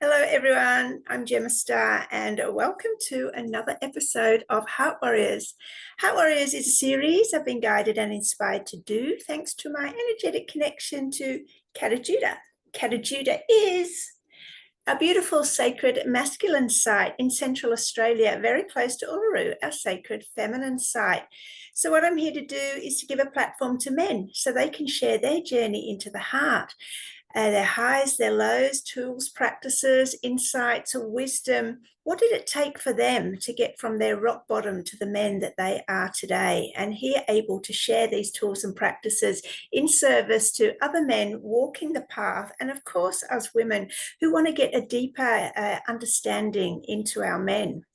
Hello, everyone. I'm Gemma Starr, and welcome to another episode of Heart Warriors. Heart Warriors is a series I've been guided and inspired to do thanks to my energetic connection to Katajuda. Katajuda is a beautiful sacred masculine site in Central Australia, very close to Uluru, our sacred feminine site. So, what I'm here to do is to give a platform to men so they can share their journey into the heart, their highs, their lows, tools, practices, insights, wisdom. What did it take for them to get from their rock bottom to the men that they are today? And here able to share these tools and practices in service to other men walking the path, and of course, us women who want to get a deeper understanding into our men.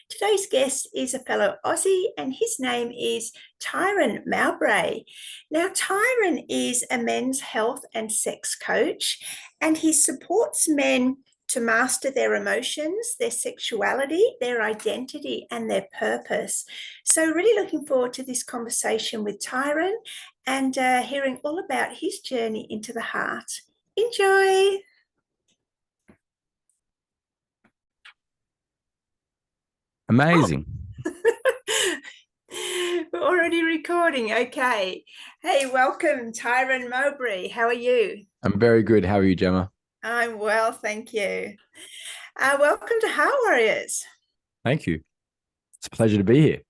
Today's guest is a fellow Aussie, and his name is Tyran Mowbray. Now, Tyron is a men's health and sex coach, and he supports men to master their emotions, their sexuality, their identity, and their purpose. So, really looking forward to this conversation with Tyron and hearing all about his journey into the heart. Enjoy. Amazing. We're already recording. Okay. Hey, welcome, Tyran Mowbray. How are you? I'm very good. How are you, Gemma? I'm well, thank you. Welcome to Heart Warriors. Thank you. It's a pleasure to be here.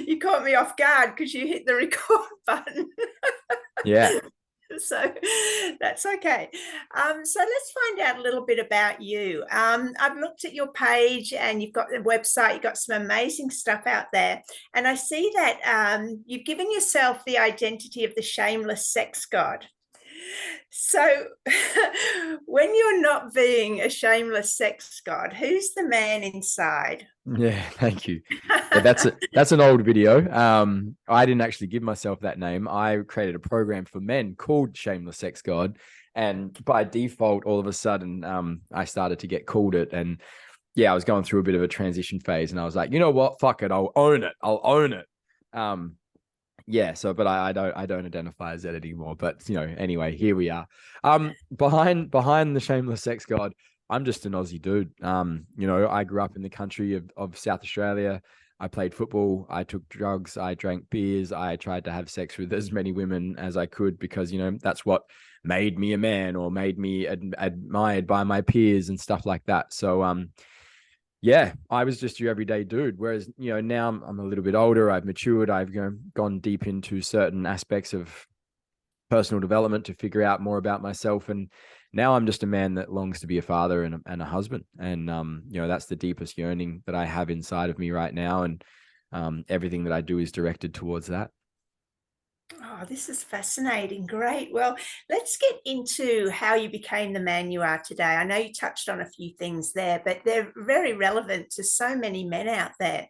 You caught me off guard because you hit the record button. Yeah. So that's okay. So let's find out a little bit about you. I've looked at your page and you've got the website, you've got some amazing stuff out there. And I see that you've given yourself the identity of the shameless sex god. So when you're not being a shameless sex god, who's the man inside? Yeah, thank you. Yeah, that's an old video. I didn't actually give myself that name. I created a program for men called Shameless Sex God. And by default, all of a sudden, I started to get called it. And yeah, I was going through a bit of a transition phase, and I was like, you know what? Fuck it. I'll own it. I'll own it. Yeah, so but I don't identify as that anymore. But anyway, here we are. Behind the Shameless Sex God, I'm just an Aussie dude. I grew up in the country of South Australia. I played football, I took drugs, I drank beers, I tried to have sex with as many women as I could because that's what made me a man or made me admired by my peers and stuff like that. So yeah, I was just your everyday dude. Whereas, now I'm a little bit older. I've matured. I've gone deep into certain aspects of personal development to figure out more about myself. And now I'm just a man that longs to be a father and a husband. And, that's the deepest yearning that I have inside of me right now. And everything that I do is directed towards that. Oh, this is fascinating. Great. Well, let's get into how you became the man you are today. I know you touched on a few things there, but they're very relevant to so many men out there.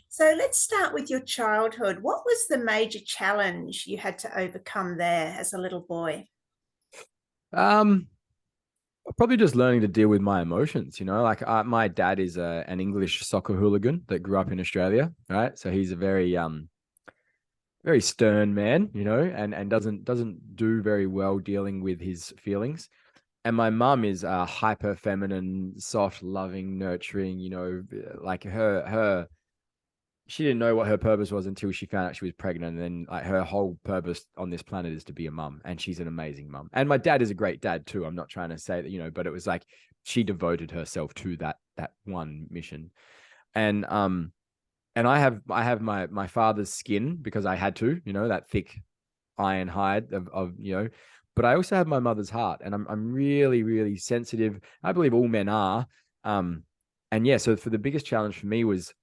So let's start with your childhood. What was the major challenge you had to overcome there as a little boy? Probably just learning to deal with my emotions, my dad is an English soccer hooligan that grew up in Australia, right? So he's a very stern man, and doesn't do very well dealing with his feelings. And my mum is hyper feminine, soft, loving, nurturing, like she didn't know what her purpose was until she found out she was pregnant. And then like her whole purpose on this planet is to be a mum. And she's an amazing mum. And my dad is a great dad too. I'm not trying to say that, but it was like she devoted herself to that one mission. And I have my father's skin because I had to, that thick iron hide of but I also have my mother's heart, and I'm really, really sensitive. I believe all men are. And yeah, so for the biggest challenge for me was,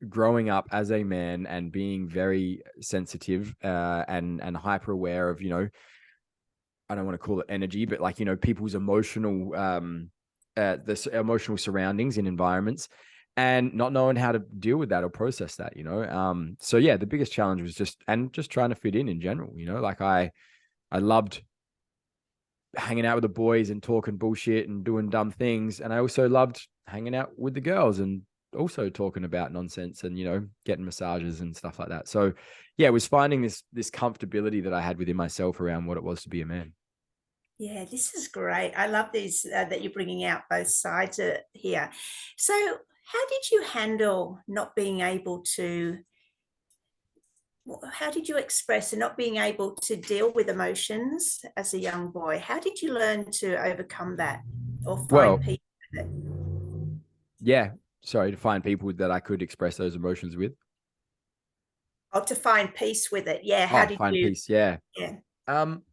growing up as a man and being very sensitive and hyper aware of, I don't want to call it energy, but like, people's emotional the emotional surroundings and environments, and not knowing how to deal with that or process that, so yeah, the biggest challenge was just trying to fit in general, like I loved hanging out with the boys and talking bullshit and doing dumb things, and I also loved hanging out with the girls and also talking about nonsense and getting massages and stuff like that. So yeah, it was finding this comfortability that I had within myself around what it was to be a man. Yeah, this is great. I love these that you're bringing out both sides here. So, how did you handle not being able to? How did you express and not being able to deal with emotions as a young boy? How did you learn to overcome that or find Well, peace with it? yeah, sorry, to find people that I could express those emotions with. Or to find peace with it? Yeah. How Oh, did find you? peace. Yeah. Yeah. Um,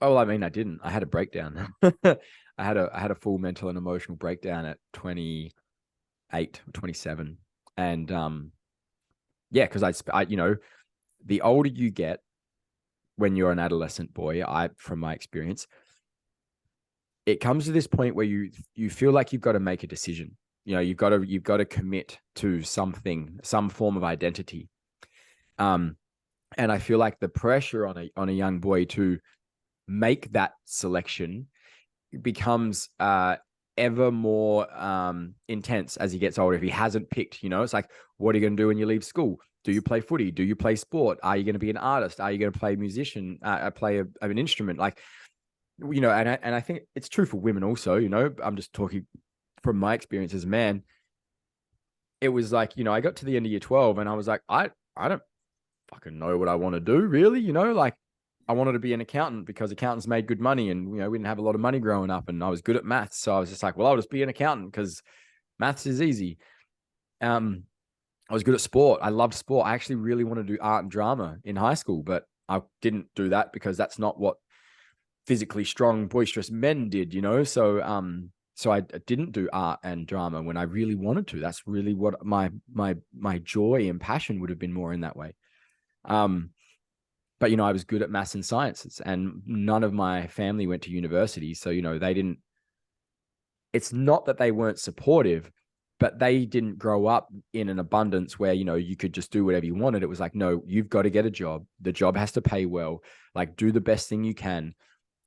oh, I mean, I didn't. I had a breakdown. I had a full mental and emotional breakdown at 28, 27. And yeah, because the older you get when you're an adolescent boy, from my experience, it comes to this point where you feel like you've got to make a decision. You've got to commit to something, some form of identity. Um, and I feel like the pressure on a young boy to make that selection becomes ever more intense as he gets older. If he hasn't picked, it's like, what are you going to do when you leave school? Do you play footy? Do you play sport? Are you going to be an artist? Are you going to play musician? Play an instrument? Like, and I think it's true for women also. I'm just talking from my experience as a man. It was like, I got to the end of year 12 and I was like, I don't fucking know what I want to do, really. Like, I wanted to be an accountant because accountants made good money, and we didn't have a lot of money growing up, and I was good at maths, so I was just like, well, I'll just be an accountant because maths is easy. I was good at sport. I loved sport. I actually really wanted to do art and drama in high school, but I didn't do that because that's not what physically strong, boisterous men did. So I didn't do art and drama when I really wanted to. That's really what my joy and passion would have been more in that way. But I was good at maths and sciences, and none of my family went to university, so they didn't. It's not that they weren't supportive, but they didn't grow up in an abundance where you could just do whatever you wanted. It was like, no, you've got to get a job. The job has to pay well. Like, do the best thing you can.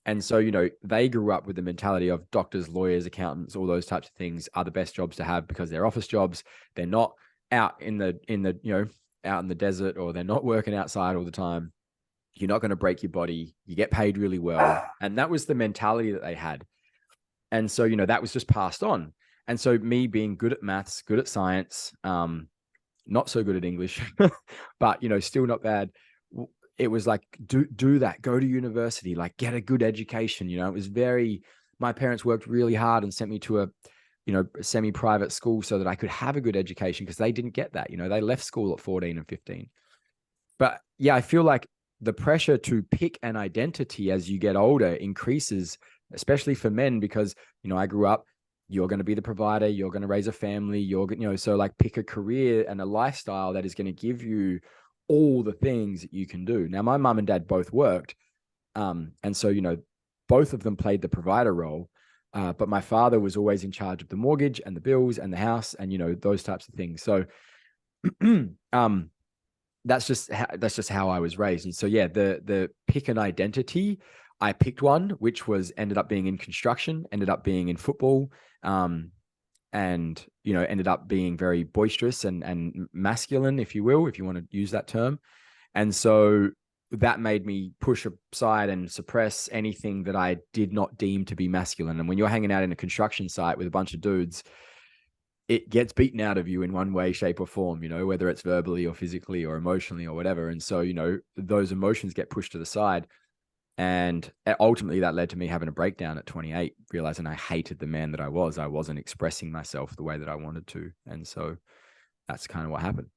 And so they grew up with the mentality of doctors, lawyers, accountants, all those types of things are the best jobs to have because they're office jobs. They're not out in the out in the desert, or they're not working outside all the time. You're not going to break your body. You get paid really well. And that was the mentality that they had. And so, that was just passed on. And so me being good at maths, good at science, not so good at English, but, still not bad. It was like, do that, go to university, like get a good education. It was my parents worked really hard and sent me to a semi-private school so that I could have a good education because they didn't get that. They left school at 14 and 15. But yeah, I feel like the pressure to pick an identity as you get older increases, especially for men, because, I grew up, you're going to be the provider, you're going to raise a family, so like pick a career and a lifestyle that is going to give you all the things that you can do. Now, my mum and dad both worked. And so, both of them played the provider role. But my father was always in charge of the mortgage and the bills and the house and, those types of things. So, that's just how I was raised. And so yeah, the pick an identity, I picked one which ended up being in construction, ended up being in football, and ended up being very boisterous and masculine, if you will, if you want to use that term. And so that made me push aside and suppress anything that I did not deem to be masculine. And when you're hanging out in a construction site with a bunch of dudes, it gets beaten out of you in one way, shape, or form, whether it's verbally or physically or emotionally or whatever. And so, those emotions get pushed to the side. And ultimately that led to me having a breakdown at 28, realizing I hated the man that I was. I wasn't expressing myself the way that I wanted to. And so that's kind of what happened.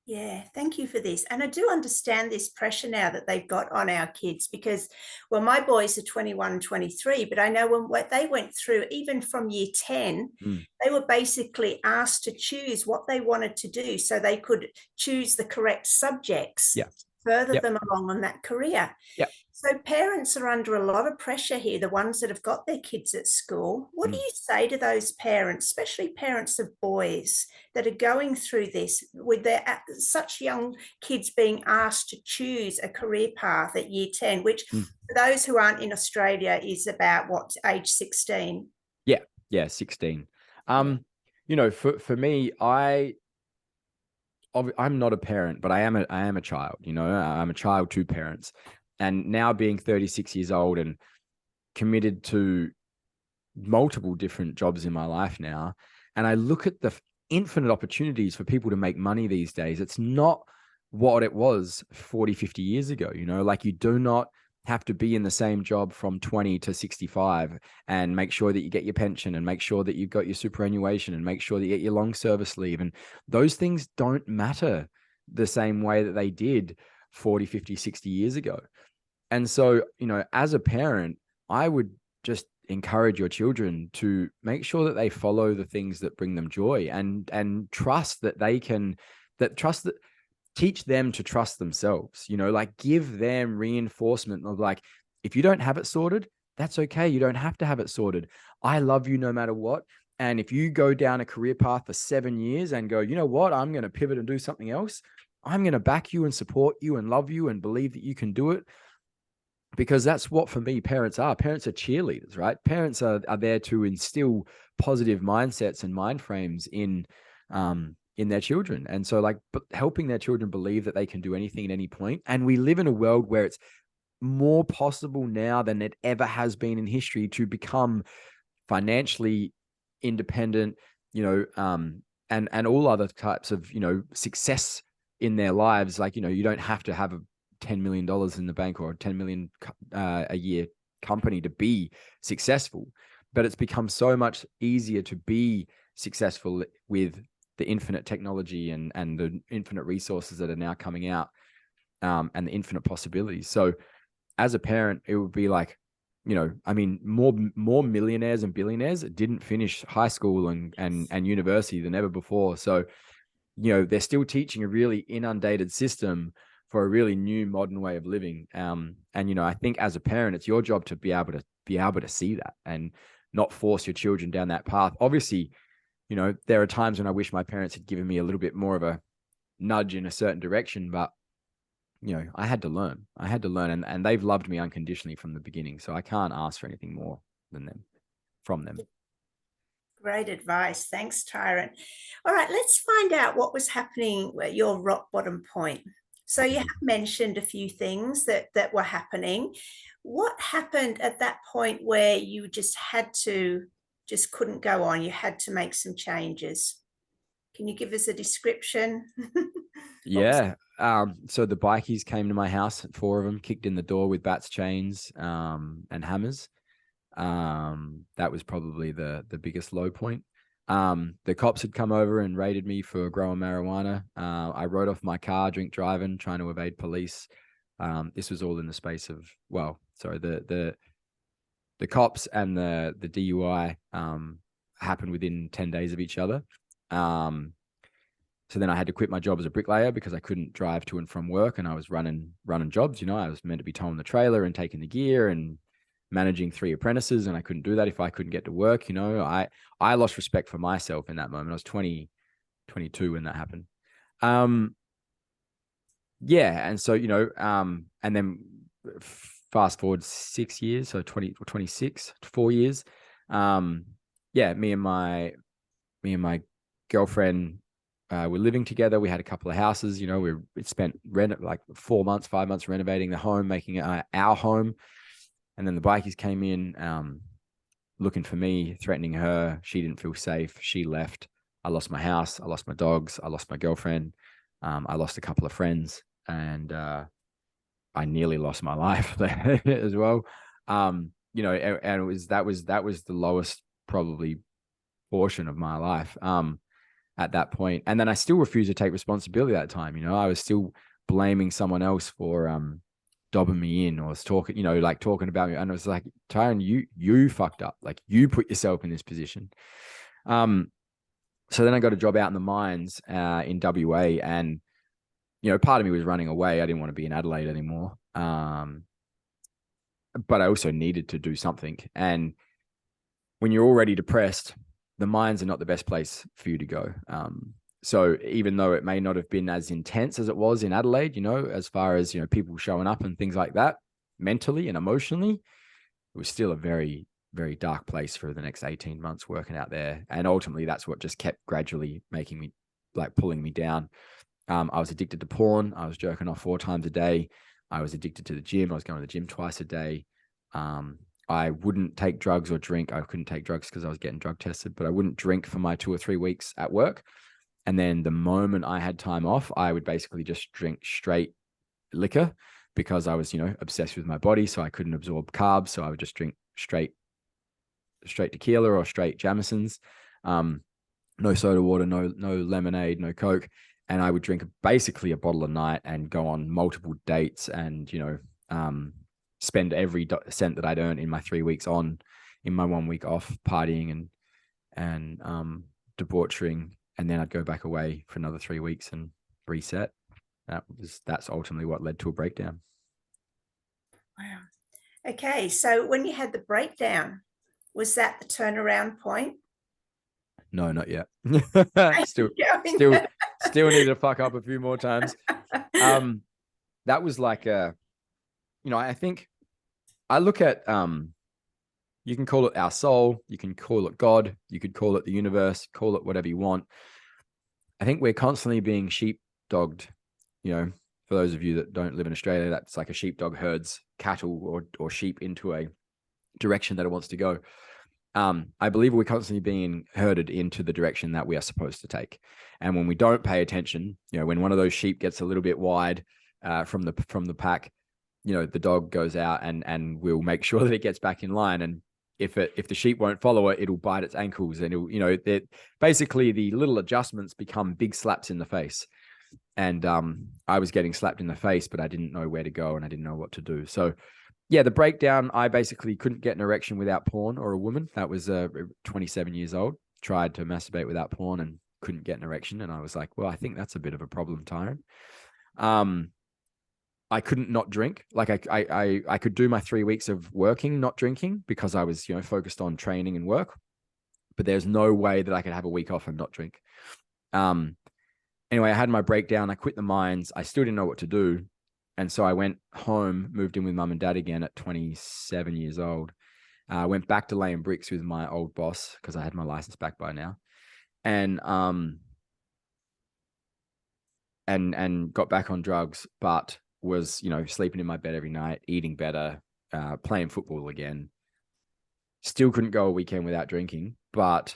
Yeah, thank you for this. And I do understand this pressure now that they've got on our kids because, well, my boys are 21 and 23, but I know what they went through, even from year 10, Mm. they were basically asked to choose what they wanted to do so they could choose the correct subjects, Yeah. further Yep. them along on that career. Yep. So parents are under a lot of pressure here, the ones that have got their kids at school. What do Mm. you say to those parents, especially parents of boys that are going through this with their such young kids being asked to choose a career path at year 10, which Mm. for those who aren't in Australia is about what, age 16? Yeah. Yeah. 16. Yeah. For me, I'm not a parent, but I am a child. I'm a child to parents, and now being 36 years old and committed to multiple different jobs in my life now, and I look at the infinite opportunities for people to make money these days. It's not what it was 40, 50 years ago. Like, you do not have to be in the same job from 20 to 65 and make sure that you get your pension and make sure that you've got your superannuation and make sure that you get your long service leave. And those things don't matter the same way that they did 40, 50, 60 years ago. And so, as a parent, I would just encourage your children to make sure that they follow the things that bring them joy, and trust that they can, teach them to trust themselves, like give them reinforcement of like, if you don't have it sorted, that's okay. You don't have to have it sorted. I love you no matter what. And if you go down a career path for 7 years and go, you know what, I'm going to pivot and do something else, I'm going to back you and support you and love you and believe that you can do it. Because that's what, for me, parents are. Parents are cheerleaders, right? Parents are there to instill positive mindsets and mind frames in their children. And so, like, helping their children believe that they can do anything at any point. And we live in a world where it's more possible now than it ever has been in history to become financially independent, and all other types of, success in their lives. Like, you don't have to have a $10 million in the bank or a 10 million a year company to be successful, but it's become so much easier to be successful with the infinite technology and the infinite resources that are now coming out, and the infinite possibilities. So as a parent, it would be like, more millionaires and billionaires didn't finish high school and university than ever before. So, they're still teaching a really inundated system for a really new modern way of living. And, I think as a parent, it's your job to be able to see that and not force your children down that path. Obviously, there are times when I wish my parents had given me a little bit more of a nudge in a certain direction, but, I had to learn. And they've loved me unconditionally from the beginning. So I can't ask for anything more from them. Great advice. Thanks, Tyron. All right, let's find out what was happening at your rock bottom point. So you have mentioned a few things that were happening. What happened at that point where you just couldn't go on? You had to make some changes. Can you give us a description? Yeah. So the bikies came to my house, 4 of them, kicked in the door with bats, chains, and hammers. That was probably the biggest low point. The cops had come over and raided me for growing marijuana. I rode off my car, drink driving, trying to evade police. This was all in the space of, the cops and the DUI happened within 10 days of each other. So then I had to quit my job as a bricklayer because I couldn't drive to and from work, and I was running jobs. I was meant to be towing the trailer and taking the gear and managing 3 apprentices, and I couldn't do that if I couldn't get to work. I lost respect for myself in that moment. I was 22 when that happened. And so, and then fast forward 6 years, so 20 or 26, 4 years. Me and my girlfriend were living together. We had a couple of houses. We spent 4 months, 5 months renovating the home, making it our home. And then the bikies came in, looking for me, threatening her. She didn't feel safe. She left. I lost my house. I lost my dogs. I lost my girlfriend. I lost a couple of friends, and I nearly lost my life there as well. And that was the lowest probably portion of my life at that point. And then I still refused to take responsibility at that time. I was still blaming someone else for dobbing me in, or was talking, talking about me. And I was like, Tyron, you fucked up. Like, you put yourself in this position. So then I got a job out in the mines in WA, and, part of me was running away. I didn't want to be in Adelaide anymore. But I also needed to do something. And when you're already depressed, the mines are not the best place for you to go. So even though it may not have been as intense as it was in Adelaide, as far as, people showing up and things like that, mentally and emotionally, it was still a very, very dark place for the next 18 months working out there. And ultimately, that's what just kept gradually making me, pulling me down. I was addicted to porn. I was jerking off 4 times a day. I was addicted to the gym. I was going to the gym twice a day. I wouldn't take drugs or drink. I couldn't take drugs because I was getting drug tested, but I wouldn't drink for my 2 or 3 weeks at work. And then the moment I had time off, I would basically just drink straight liquor because I was, obsessed with my body. So I couldn't absorb carbs. So I would just drink straight tequila or straight Jamesons. No soda water, no lemonade, no Coke. And I would drink basically a bottle a night and go on multiple dates and, spend every cent that I'd earned in my 3 weeks in my 1 week off partying and debauchering. And then I'd go back away for another 3 weeks and reset. That's ultimately what led to a breakdown. Wow. Okay, so when you had the breakdown, was that the turnaround point? No, not yet. still Going. need to fuck up a few more times. That was like I think I look at you can call it our soul, you can call it God, you could call it the universe, call it whatever you want. I think we're constantly being sheepdogged. For those of you that don't live in Australia, that's like a sheepdog herds cattle or sheep into a direction that it wants to go. I believe we're constantly being herded into the direction that we are supposed to take. And when we don't pay attention, when one of those sheep gets a little bit wide from the pack, the dog goes out and we'll make sure that it gets back in line. And if the sheep won't follow it, it'll bite its ankles and basically the little adjustments become big slaps in the face. And I was getting slapped in the face, but I didn't know where to go and I didn't know what to do. So yeah, the breakdown, I basically couldn't get an erection without porn or a woman. That was 27 years old, tried to masturbate without porn and couldn't get an erection. And I was like, well, I think that's a bit of a problem, Tyron. I couldn't not drink. Like I could do my 3 weeks of working, not drinking because I was, focused on training and work, but there's no way that I could have a week off and not drink. Anyway, I had my breakdown. I quit the mines. I still didn't know what to do. And so I went home, moved in with mum and dad again at 27 years old. I went back to laying bricks with my old boss because I had my license back by now. And got back on drugs, but was, sleeping in my bed every night, eating better, playing football again. Still couldn't go a weekend without drinking, but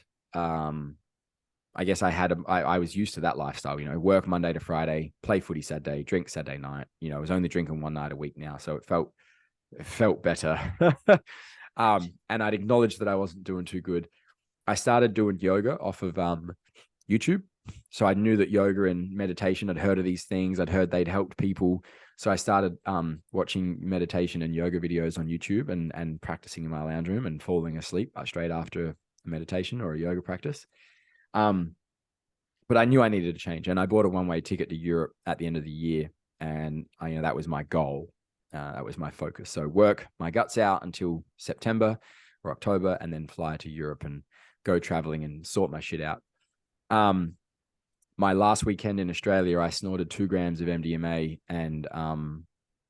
I guess I was used to that lifestyle, work Monday to Friday, play footy Saturday, drink Saturday night. I was only drinking one night a week now. So it felt better. And I'd acknowledged that I wasn't doing too good. I started doing yoga off of YouTube. So I knew that yoga and meditation, I'd heard of these things. I'd heard they'd helped people. So I started watching meditation and yoga videos on YouTube and practicing in my lounge room and falling asleep straight after a meditation or a yoga practice. But I knew I needed to change, and I bought a one-way ticket to Europe at the end of the year, and that was my goal. That was my focus. So work my guts out until September or October, and then fly to Europe and go traveling and sort my shit out. My last weekend in Australia, I snorted 2 grams of MDMA and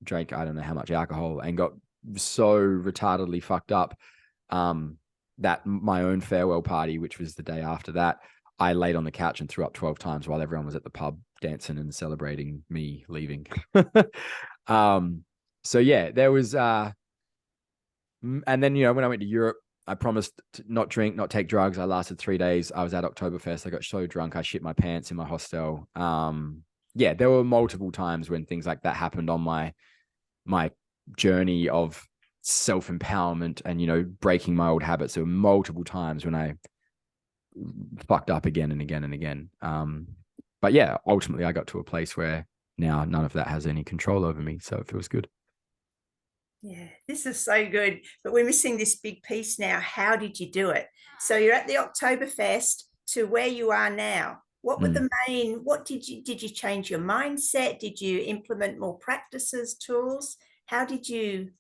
drank I don't know how much alcohol and got so retardedly fucked up that my own farewell party, which was the day after that, I laid on the couch and threw up 12 times while everyone was at the pub dancing and celebrating me leaving. So yeah, there was, and then, when I went to Europe, I promised to not drink, not take drugs. I lasted 3 days. I was at Oktoberfest. I got so drunk, I shit my pants in my hostel. Yeah, there were multiple times when things like that happened on my journey of self-empowerment and, breaking my old habits. There were multiple times when I fucked up again and again and again. But yeah, ultimately I got to a place where now none of that has any control over me. So it feels good. Yeah, this is so good. But we're missing this big piece now. How did you do it? So you're at the Oktoberfest to where you are now. What were the main, did you change your mindset? Did you implement more practices, tools? How did you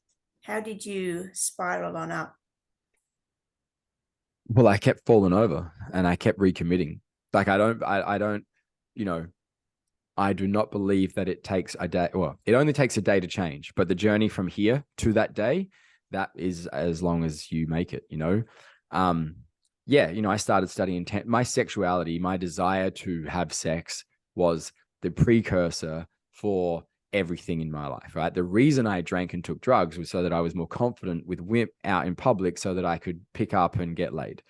spiral on up? Well, I kept falling over and I kept recommitting. Like I do not believe that it takes a day. Well, it only takes a day to change, but the journey from here to that day, that is as long as you make it, I started studying my sexuality. My desire to have sex was the precursor for everything in my life, right? The reason I drank and took drugs was so that I was more confident with women out in public, so that I could pick up and get laid,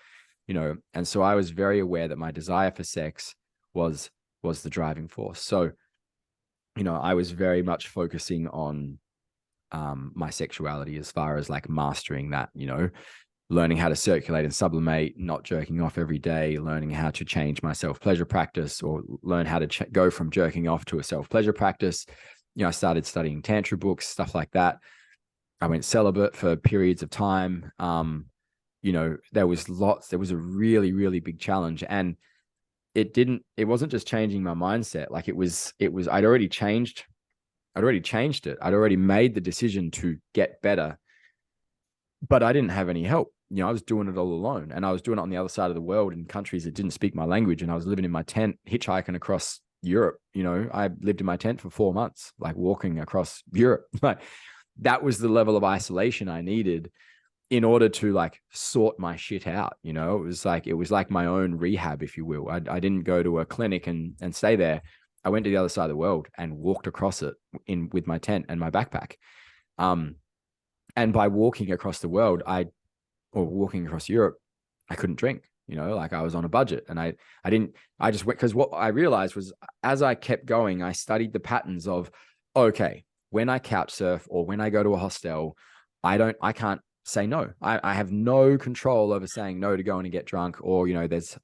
you know? And so I was very aware that my desire for sex was the driving force. So, you know, I was very much focusing on my sexuality as far as like mastering that, you know, learning how to circulate and sublimate, not jerking off every day, learning how to change my self-pleasure practice, or learn how to go from jerking off to a self-pleasure practice. You know, I started studying Tantra books, stuff like that. I went celibate for periods of time. You know, there was a really, really big challenge. And it wasn't just changing my mindset. Like I'd already changed it. I'd already made the decision to get better, but I didn't have any help. You know, I was doing it all alone, and I was doing it on the other side of the world in countries that didn't speak my language. And I was living in my tent, hitchhiking across Europe. You know, I lived in my tent for 4 months, like walking across Europe. Like that was the level of isolation I needed in order to like sort my shit out. You know, it was like my own rehab, if you will. I didn't go to a clinic and stay there. I went to the other side of the world and walked across it with my tent and my backpack. And by walking across the world, or walking across Europe, I couldn't drink, you know, like I was on a budget. And I just went, because what I realized was, as I kept going, I studied the patterns of, okay, when I couch surf or when I go to a hostel, I can't say no. I have no control over saying no to going to get drunk, or, you know, there's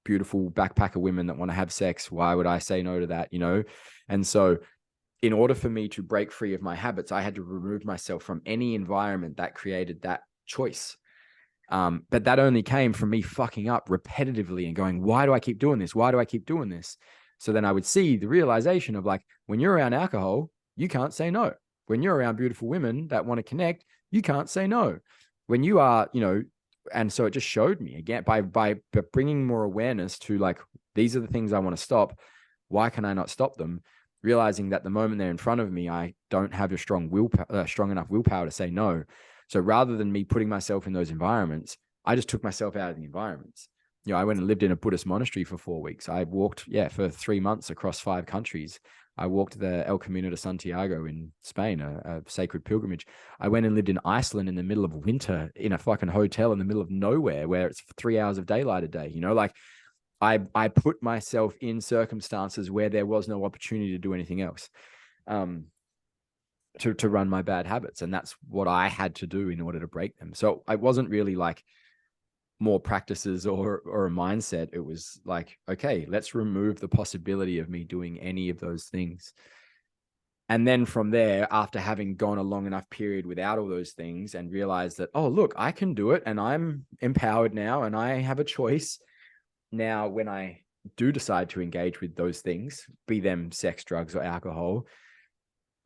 beautiful backpacker women that want to have sex. Why would I say no to that? You know? And so in order for me to break free of my habits, I had to remove myself from any environment that created that choice. But that only came from me fucking up repetitively and going, why do I keep doing this? Why do I keep doing this? So then I would see the realization of like, when you're around alcohol, you can't say no. When you're around beautiful women that want to connect, you can't say no. When you are, you know, and so it just showed me again by bringing more awareness to like, these are the things I want to stop. Why can I not stop them? Realizing that the moment they're in front of me, I don't have a strong enough willpower to say no. So rather than me putting myself in those environments, I just took myself out of the environments. You know, I went and lived in a Buddhist monastery for 4 weeks. I walked, for 3 months across 5 countries. I walked the El Camino de Santiago in Spain, a sacred pilgrimage. I went and lived in Iceland in the middle of winter in a fucking hotel in the middle of nowhere where it's 3 hours of daylight a day. You know, like I put myself in circumstances where there was no opportunity to do anything else. To run my bad habits. And that's what I had to do in order to break them. So I wasn't really like more practices or a mindset. It was like, okay, let's remove the possibility of me doing any of those things. And then from there, after having gone a long enough period without all those things and realized that, oh, look, I can do it and I'm empowered now and I have a choice. Now, when I do decide to engage with those things, be them sex, drugs, or alcohol,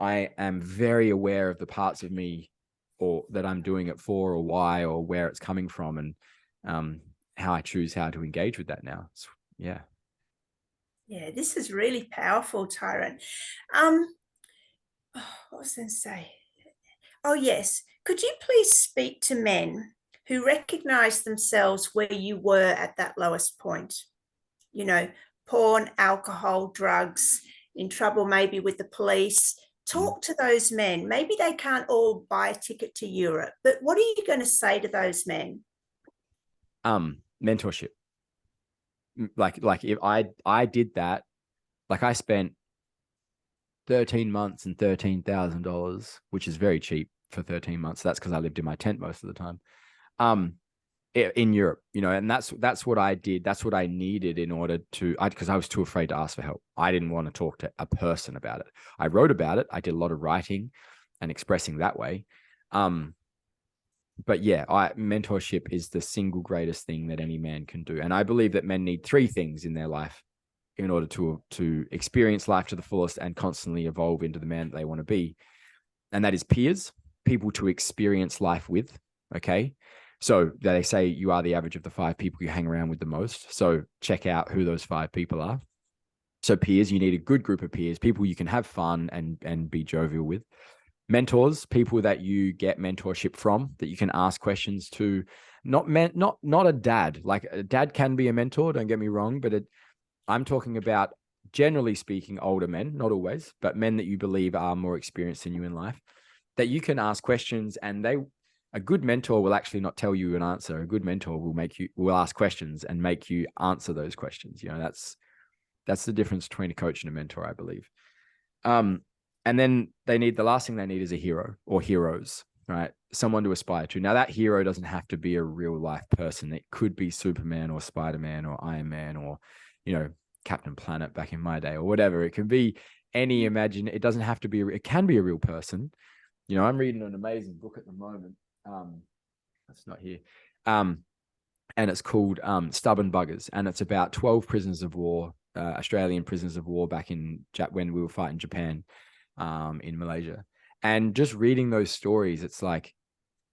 I am very aware of the parts of me or that I'm doing it for, or why, or where it's coming from, and how I choose how to engage with that now. So, yeah. Yeah, this is really powerful, Tyron. What was I going to say? Oh, yes. Could you please speak to men who recognize themselves where you were at that lowest point? You know, porn, alcohol, drugs, in trouble maybe with the police. Talk to those men. Maybe they can't all buy a ticket to Europe, but what are you going to say to those men? Mentorship. Like if I did that, like I spent 13 months and $13,000, which is very cheap for 13 months. That's because I lived in my tent most of the time. In Europe, you know, and that's what I did. That's what I needed in order to, because I was too afraid to ask for help. I didn't want to talk to a person about it. I wrote about it. I did a lot of writing and expressing that way. But yeah, mentorship is the single greatest thing that any man can do. And I believe that men need 3 things in their life in order to experience life to the fullest and constantly evolve into the man that they want to be. And that is peers, people to experience life with. Okay. So they say you are the average of the 5 people you hang around with the most. So check out who those 5 people are. So peers, you need a good group of peers, people you can have fun and be jovial with. Mentors, people that you get mentorship from, that you can ask questions to. Not a dad. Like a dad can be a mentor, don't get me wrong, but I'm talking about generally speaking, older men, not always, but men that you believe are more experienced than you in life, that you can ask questions, and a good mentor will actually not tell you an answer. A good mentor will ask questions and make you answer those questions. You know, that's the difference between a coach and a mentor, I believe. And then the last thing they need is a hero or heroes, right? Someone to aspire to. Now, that hero doesn't have to be a real life person. It could be Superman or Spider-Man or Iron Man or, Captain Planet back in my day or whatever. It can be any it doesn't have to be, it can be a real person. I'm reading an amazing book at the moment. That's not here. And it's called Stubborn Buggers. And it's about 12 prisoners of war, Australian prisoners of war back when we were fighting Japan in Malaysia. And just reading those stories, it's like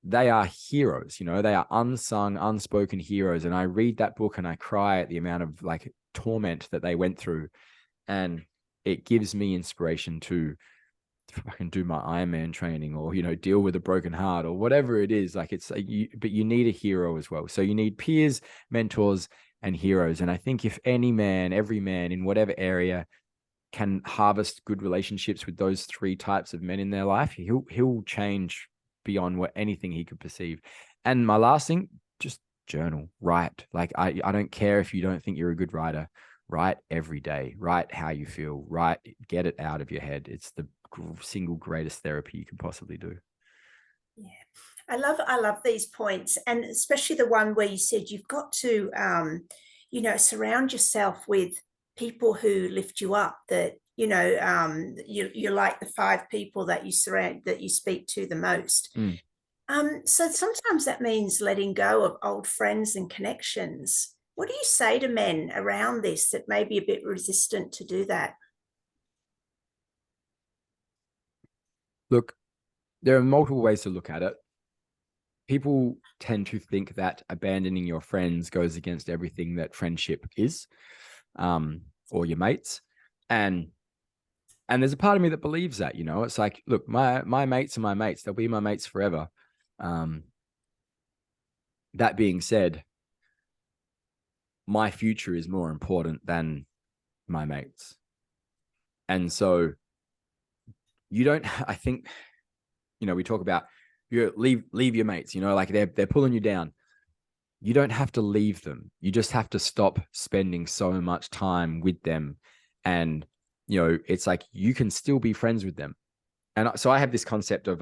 they are heroes, they are unsung, unspoken heroes. And I read that book and I cry at the amount of like torment that they went through. And it gives me inspiration to fucking do my Ironman training or, deal with a broken heart or whatever it is. Like but you need a hero as well. So you need peers, mentors, and heroes. And I think if every man in whatever area can harvest good relationships with those three types of men in their life, he'll change beyond what anything he could perceive. And my last thing, just journal, write. Like I don't care if you don't think you're a good writer. Write every day. Write how you feel. Write, get it out of your head. It's the single greatest therapy you can possibly do. Yeah, I love these points, and especially the one where you said you've got to surround yourself with people who lift you up, that you're like the 5 people that you speak to the most. So sometimes that means letting go of old friends and connections. What do you say to men around this that may be a bit resistant to do that? Look, there are multiple ways to look at it. People tend to think that abandoning your friends goes against everything that friendship is, or your mates. And there's a part of me that believes that, it's like, look, my mates are my mates. They'll be my mates forever. That being said, my future is more important than my mates. And so I think, we talk about you leave your mates, like they're pulling you down. You don't have to leave them. You just have to stop spending so much time with them. And, it's like you can still be friends with them. And so I have this concept of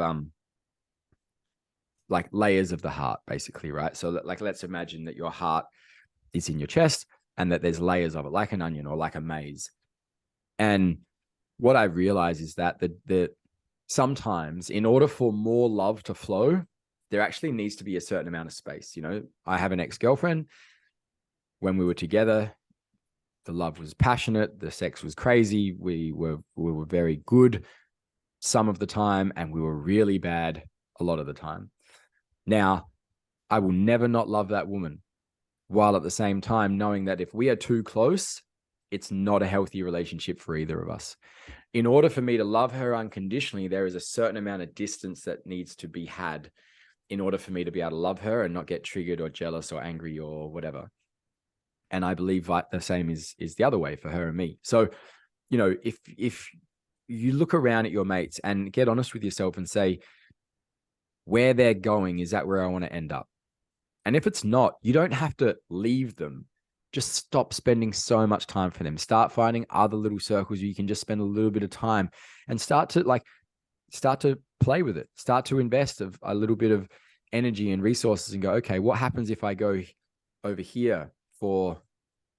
like layers of the heart, basically, right? So like, let's imagine that your heart is in your chest and that there's layers of it, like an onion or like a maze. And what I realize is that the sometimes in order for more love to flow, there actually needs to be a certain amount of space. I have an ex-girlfriend. When we were together, the love was passionate. The sex was crazy. We were very good some of the time, and we were really bad a lot of the time. Now, I will never not love that woman, while at the same time knowing that if we are too close, it's not a healthy relationship for either of us. In order for me to love her unconditionally, there is a certain amount of distance that needs to be had in order for me to be able to love her and not get triggered or jealous or angry or whatever. And I believe the same is the other way for her and me. So, if you look around at your mates and get honest with yourself and say, where they're going, is that where I want to end up? And if it's not, you don't have to leave them. Just stop spending so much time for them. Start finding other little circles where you can just spend a little bit of time and start to play with it. Start to invest a little bit of energy and resources and go, okay, what happens if I go over here for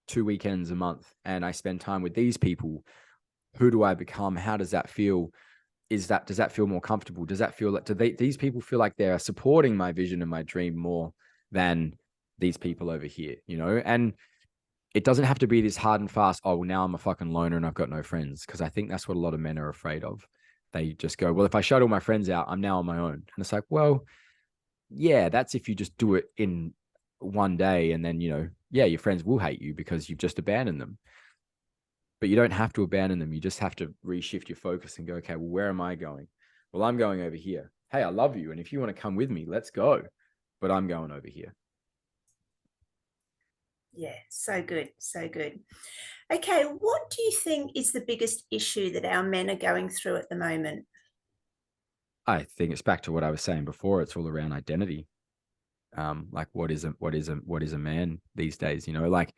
2 weekends a month and I spend time with these people? Who do I become? How does that feel? Does that feel more comfortable? Does that feel like, these people feel like they're supporting my vision and my dream more than these people over here, And it doesn't have to be this hard and fast, oh, well, now I'm a fucking loner and I've got no friends. Because I think that's what a lot of men are afraid of. They just go, well, if I shut all my friends out, I'm now on my own. And it's like, well, yeah, that's if you just do it in one day. And then, your friends will hate you because you've just abandoned them. But you don't have to abandon them. You just have to reshift your focus and go, okay, well, where am I going? Well, I'm going over here. Hey, I love you. And if you want to come with me, let's go. But I'm going over here. Yeah, so good, so good. Okay, what do you think is the biggest issue that our men are going through at the moment? I think it's back to what I was saying before. It's all around identity. Like what is a man these days? Like,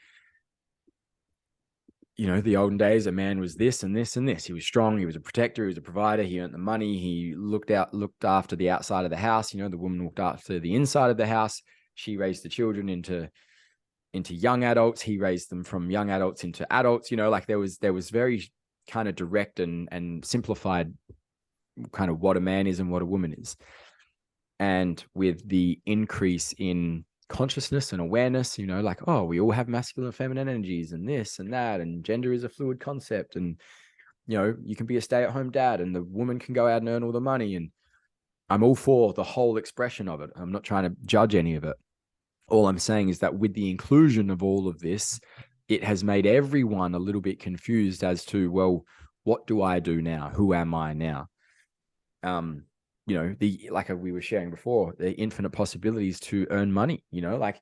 the olden days, a man was this and this and this. He was strong. He was a protector. He was a provider. He earned the money. He looked after the outside of the house. The woman looked after the inside of the house. She raised the children into young adults. He raised them from young adults into adults. Like there was very kind of direct and simplified kind of what a man is and what a woman is. And with the increase in consciousness and awareness, like, oh, we all have masculine and feminine energies and this and that, and gender is a fluid concept. And, you can be a stay-at-home dad and the woman can go out and earn all the money. And I'm all for the whole expression of it. I'm not trying to judge any of it. All I'm saying is that with the inclusion of all of this, it has made everyone a little bit confused as to, well, what do I do now? Who am I now? Like we were sharing before, the infinite possibilities to earn money. Like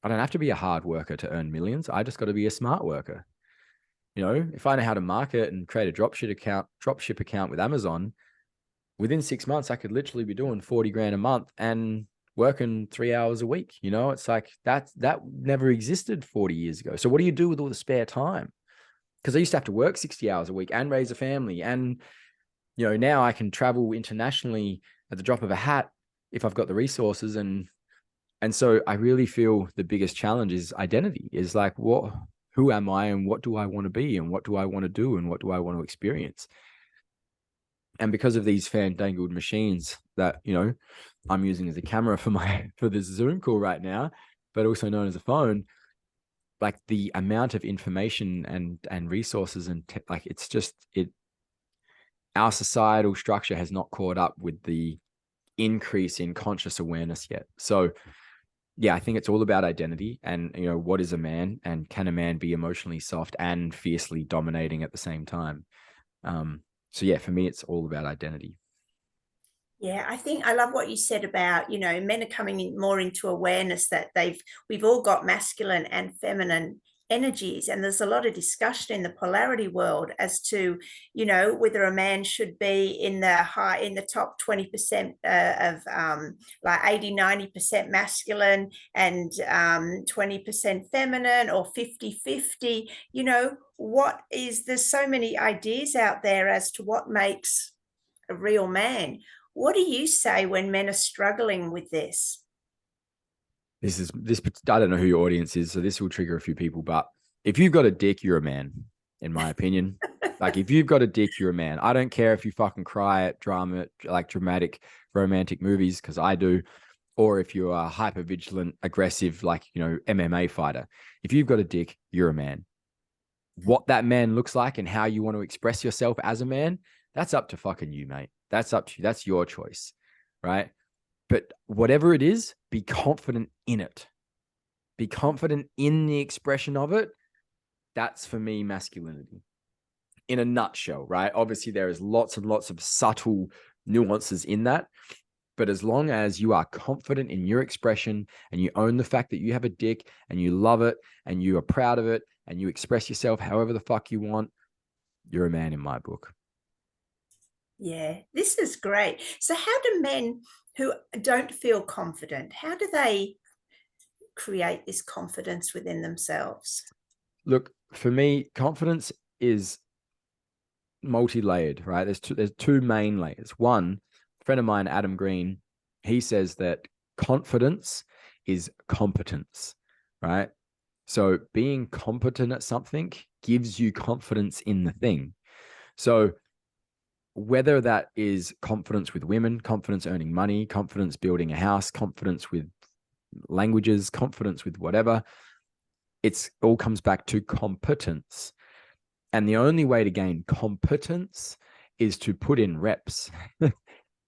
I don't have to be a hard worker to earn millions. I just got to be a smart worker. If I know how to market and create a dropship account with Amazon, within 6 months, I could literally be doing 40 grand a month and working 3 hours a week. It's like that never existed 40 years ago. So what do you do with all the spare time? Because I used to have to work 60 hours a week and raise a family. And, now I can travel internationally at the drop of a hat if I've got the resources. And so I really feel the biggest challenge is identity, is like, who am I and what do I want to be and what do I want to do and what do I want to experience? And because of these fandangled machines that, I'm using as a camera for this Zoom call right now, but also known as a phone, like the amount of information and resources and like, it's just, our societal structure has not caught up with the increase in conscious awareness yet. So yeah, I think it's all about identity and, what is a man and can a man be emotionally soft and fiercely dominating at the same time? So yeah, for me, it's all about identity. Yeah, I think I love what you said about, men are coming in more into awareness that we've all got masculine and feminine energies. And there's a lot of discussion in the polarity world as to, whether a man should be in the top 20% of like 80-90% masculine and 20% feminine, or 50-50. There's so many ideas out there as to what makes a real man. What do you say when men are struggling with this? This, I don't know who your audience is, so this will trigger a few people, but if you've got a dick, you're a man, in my opinion. Like if you've got a dick, you're a man. I don't care if you fucking cry at dramatic romantic movies, because I do, or if you're a hyper vigilant, aggressive, like, MMA fighter. If you've got a dick, you're a man. What that man looks like and how you want to express yourself as a man, that's up to fucking you, mate. That's up to you. That's your choice, right? But whatever it is, be confident in it. Be confident in the expression of it. That's for me masculinity in a nutshell, right? Obviously, there is lots and lots of subtle nuances in that. But as long as you are confident in your expression and you own the fact that you have a dick and you love it and you are proud of it and you express yourself however the fuck you want, you're a man in my book. Yeah, this is great. So how do men who don't feel confident, how do they create this confidence within themselves? Look, for me, confidence is multi-layered, right? There's two main layers. One, a friend of mine, Adam Green, he says that confidence is competence, right? So being competent at something gives you confidence in the thing. So whether that is confidence with women, confidence earning money, confidence building a house, confidence with languages, confidence with whatever, it's all comes back to competence. And the only way to gain competence is to put in reps.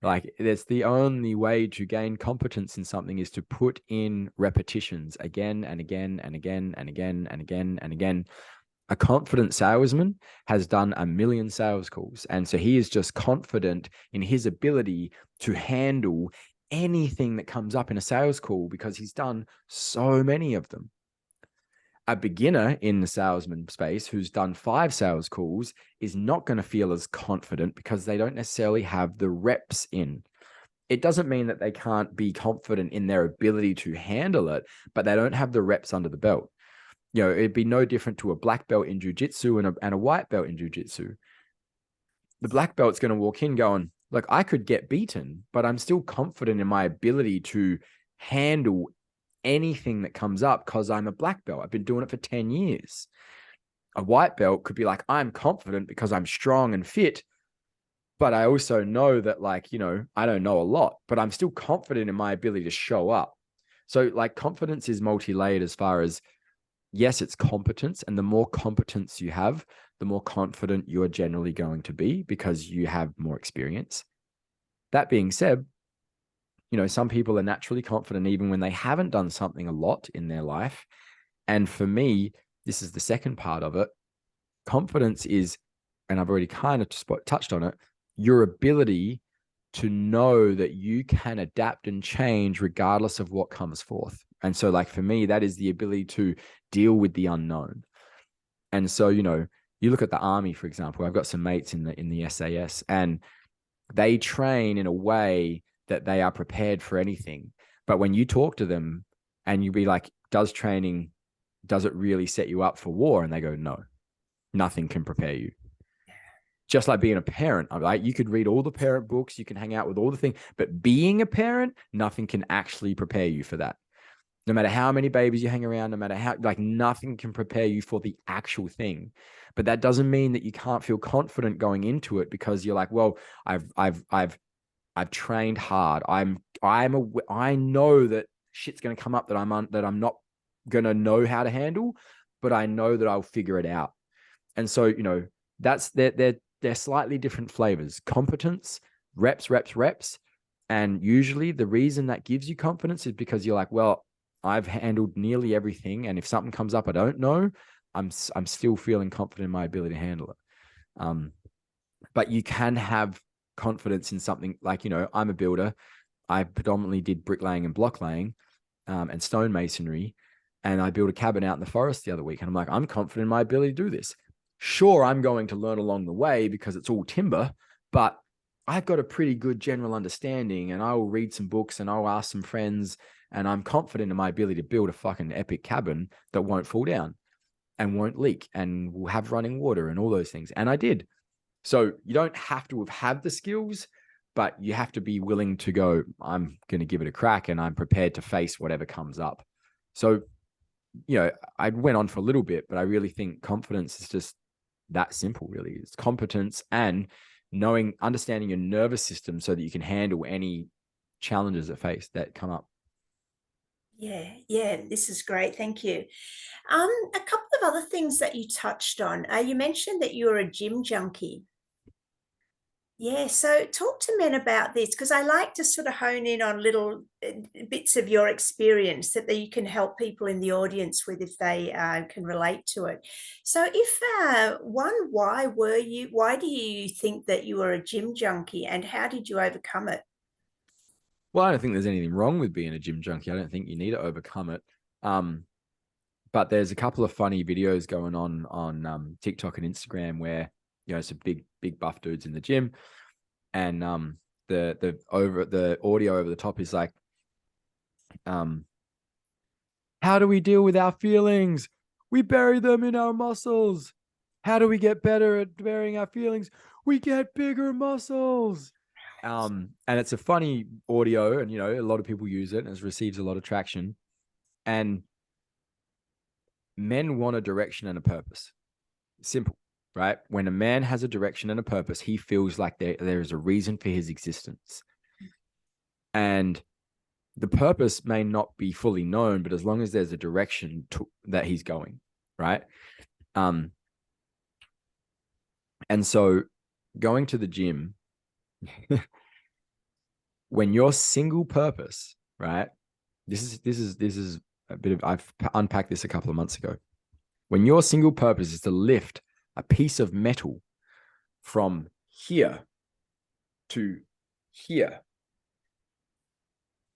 Like that's the only way to gain competence in something, is to put in repetitions again and again and again and again and again and again. A confident salesman has done 1 million sales calls. And so he is just confident in his ability to handle anything that comes up in a sales call because he's done so many of them. A beginner in the salesman space who's done 5 sales calls is not going to feel as confident because they don't necessarily have the reps in. It doesn't mean that they can't be confident in their ability to handle it, but they don't have the reps under the belt. You know, it'd be no different to a black belt in jiu-jitsu and a white belt in jiu-jitsu. The black belt's going to walk in going, look, I could get beaten, but I'm still confident in my ability to handle anything that comes up because I'm a black belt. I've been doing it for 10 years. A white belt could be like, I'm confident because I'm strong and fit, but I also know that, like, you know, I don't know a lot, but I'm still confident in my ability to show up. So like confidence is multi-layered as far as, yes, it's competence. And the more competence you have, the more confident you are generally going to be because you have more experience. That being said, you know, some people are naturally confident even when they haven't done something a lot in their life. And for me, this is the second part of it. Confidence is, and I've already kind of touched on it, your ability to know that you can adapt and change regardless of what comes forth. And so, like, for me, that is the ability to deal with the unknown. And so, you know, you look at the army, for example. I've got some mates in the SAS, and they train in a way that they are prepared for anything. But when you talk to them and you be like, does it really set you up for war? And they go, no, nothing can prepare you. Just like being a parent, like, you could read all the parent books, you can hang out with all the things, but being a parent, nothing can actually prepare you for that. No matter how many babies you hang around, no matter how, like, nothing can prepare you for the actual thing. But that doesn't mean that you can't feel confident going into it because you're like, well, I've trained hard. I know that shit's going to come up that I'm not going to know how to handle, but I know that I'll figure it out. And so, you know, that's they're slightly different flavors. Competence, reps. And usually the reason that gives you confidence is because you're like, well, I've handled nearly everything. And if something comes up I don't know, I'm still feeling confident in my ability to handle it. But you can have confidence in something like, you know, I'm a builder. I predominantly did bricklaying and block laying and stonemasonry. And I built a cabin out in the forest the other week. And I'm like, I'm confident in my ability to do this. Sure, I'm going to learn along the way because it's all timber, but I've got a pretty good general understanding, and I will read some books and I'll ask some friends, and I'm confident in my ability to build a fucking epic cabin that won't fall down and won't leak and will have running water and all those things. And I did. So you don't have to have the skills, but you have to be willing to go, I'm going to give it a crack and I'm prepared to face whatever comes up. So, you know, I went on for a little bit, but I really think confidence is just that simple, really. It's competence and understanding your nervous system so that you can handle any challenges that come up. Yeah, this is great. Thank you. A couple of other things that you touched on. You mentioned that you're a gym junkie. Yeah, so talk to men about this, because I like to sort of hone in on little bits of your experience that you can help people in the audience with if they can relate to it. So, if why do you think that you were a gym junkie, and how did you overcome it? Well, I don't think there's anything wrong with being a gym junkie. I don't think you need to overcome it. But there's a couple of funny videos going on TikTok and Instagram where, you know, some big buff dudes in the gym, and the audio over the top is like, how do we deal with our feelings? We bury them in our muscles. How do we get better at burying our feelings? We get bigger muscles. And it's a funny audio, and, you know, a lot of people use it and it receives a lot of traction. And men want a direction and a purpose. Simple, right? When a man has a direction and a purpose, he feels like there is a reason for his existence. And the purpose may not be fully known, but as long as there's a direction that he's going, right? And so going to the gym, when your single purpose, right? This is a bit of, I've unpacked this a couple of months ago. When your single purpose is to lift a piece of metal from here to here,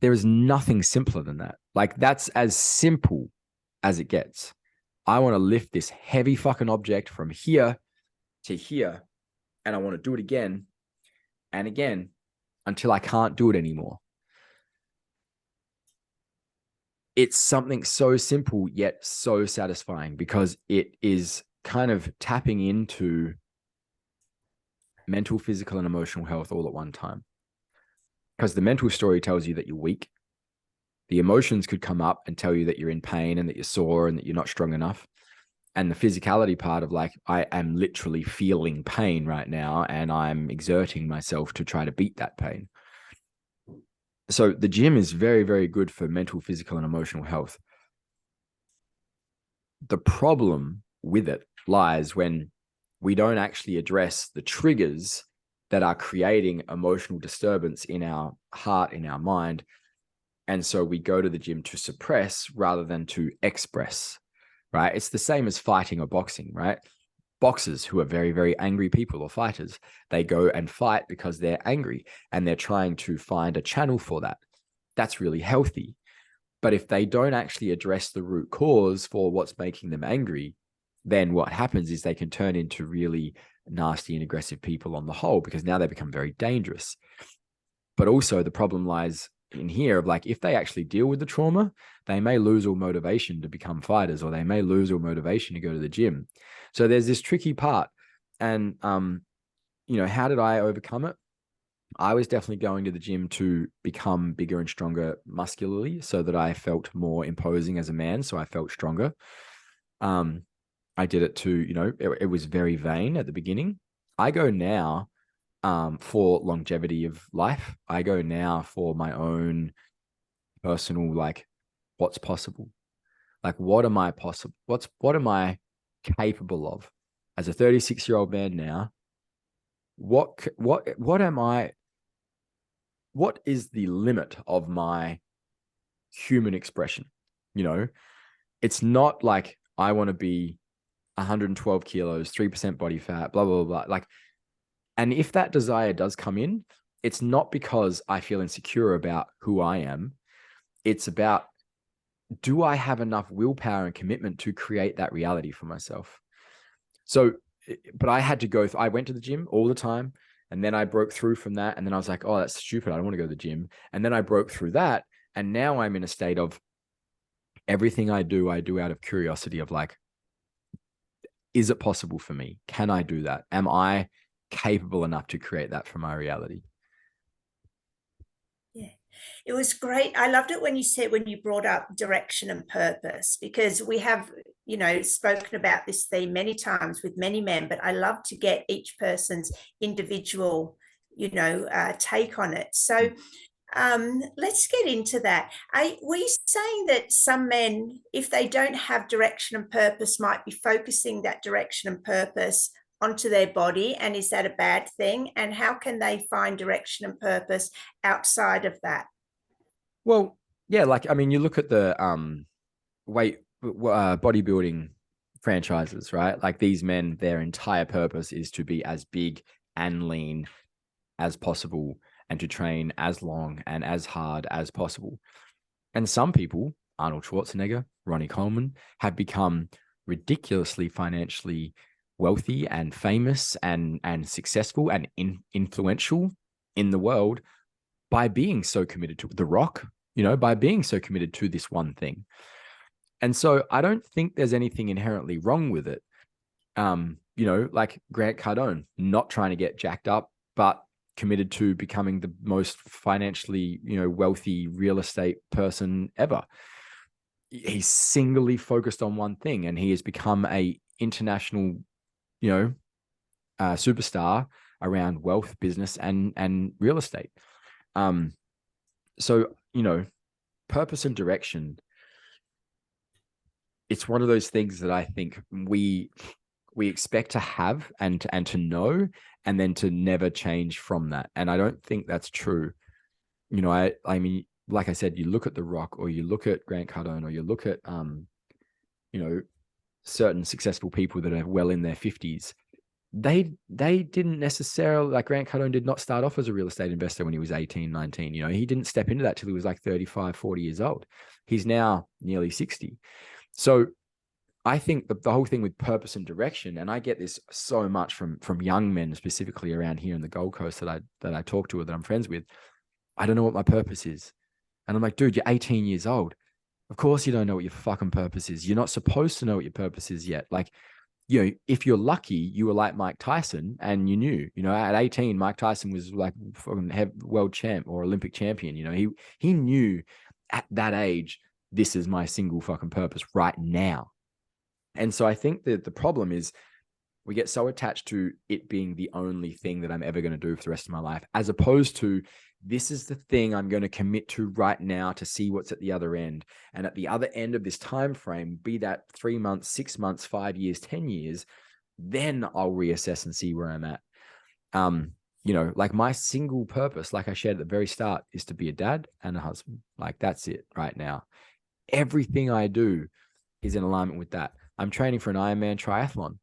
there is nothing simpler than that. Like, that's as simple as it gets. I want to lift this heavy fucking object from here to here, and I want to do it again and again until I can't do it anymore. It's something so simple yet so satisfying, because it is kind of tapping into mental, physical, and emotional health all at one time. Because the mental story tells you that you're weak. The emotions could come up and tell you that you're in pain and that you're sore and that you're not strong enough. And the physicality part of like, I am literally feeling pain right now and I'm exerting myself to try to beat that pain. So the gym is very, very good for mental, physical, and emotional health. The problem with it lies when we don't actually address the triggers that are creating emotional disturbance in our heart, in our mind. And so we go to the gym to suppress rather than to express, right? It's the same as fighting or boxing, right? Boxers who are very, very angry people or fighters, they go and fight because they're angry and they're trying to find a channel for that. That's really healthy. But if they don't actually address the root cause for what's making them angry, then what happens is they can turn into really nasty and aggressive people on the whole, because now they become very dangerous. But also the problem lies in here of like, if they actually deal with the trauma, they may lose all motivation to become fighters, or they may lose all motivation to go to the gym. So there's this tricky part. And, how did I overcome it? I was definitely going to the gym to become bigger and stronger muscularly so that I felt more imposing as a man. So I felt stronger. I did it to, it was very vain at the beginning. I go now for longevity of life. I go now for my own personal, like, what's possible? Like, what am I possible? What am I capable of as a 36-year-old man now? What am I? What is the limit of my human expression? It's not like I want to be 112 kilos, 3% body fat, blah, blah, blah. Like, and if that desire does come in, it's not because I feel insecure about who I am. It's about, do I have enough willpower and commitment to create that reality for myself? So, but I had to go, I went to the gym all the time. And then I broke through from that. And then I was like, oh, that's stupid. I don't want to go to the gym. And then I broke through that. And now I'm in a state of everything I do out of curiosity of like, is it possible for me? Can I do that? Am I capable enough to create that for my reality? Yeah, it was great. I loved it when you brought up direction and purpose, because we have, spoken about this theme many times with many men, but I love to get each person's individual, take on it. So let's get into that. Were you saying that some men, if they don't have direction and purpose, might be focusing that direction and purpose onto their body? And is that a bad thing? And how can they find direction and purpose outside of that? Well, yeah, like, I mean, you look at the bodybuilding franchises, right? Like, these men, their entire purpose is to be as big and lean as possible and to train as long and as hard as possible. And some people, Arnold Schwarzenegger, Ronnie Coleman, have become ridiculously financially wealthy and famous and successful and influential in the world by being so committed to The Rock, by being so committed to this one thing. And so I don't think there's anything inherently wrong with it. Like Grant Cardone, not trying to get jacked up, but committed to becoming the most financially, wealthy real estate person ever. He's singly focused on one thing, and he has become a international, superstar around wealth, business, and real estate. So, purpose and direction, it's one of those things that I think we expect to have and to know, and then to never change from that. And I don't think that's true. I mean, like I said, you look at The Rock, or you look at Grant Cardone, or you look at, certain successful people that are well in their 50s. They didn't necessarily, like Grant Cardone did not start off as a real estate investor when he was 18, 19. He didn't step into that till he was like 35, 40 years old. He's now nearly 60. So I think the whole thing with purpose and direction, and I get this so much from young men, specifically around here in the Gold Coast that I talk to or that I'm friends with. I don't know what my purpose is. And I'm like, dude, you're 18 years old. Of course you don't know what your fucking purpose is. You're not supposed to know what your purpose is yet. Like, you know, if you're lucky, you were like Mike Tyson and you knew, you know, at 18, Mike Tyson was like fucking world champ or Olympic champion. You know, he knew at that age, this is my single fucking purpose right now. And so I think that the problem is we get so attached to it being the only thing that I'm ever going to do for the rest of my life, as opposed to this is the thing I'm going to commit to right now to see what's at the other end. And at the other end of this time frame, be that 3 months, 6 months, 5 years, 10 years, then I'll reassess and see where I'm at. You know, like my single purpose, like I shared at the very start, is to be a dad and a husband. Like that's it right now. Everything I do is in alignment with that. I'm training for an Ironman triathlon.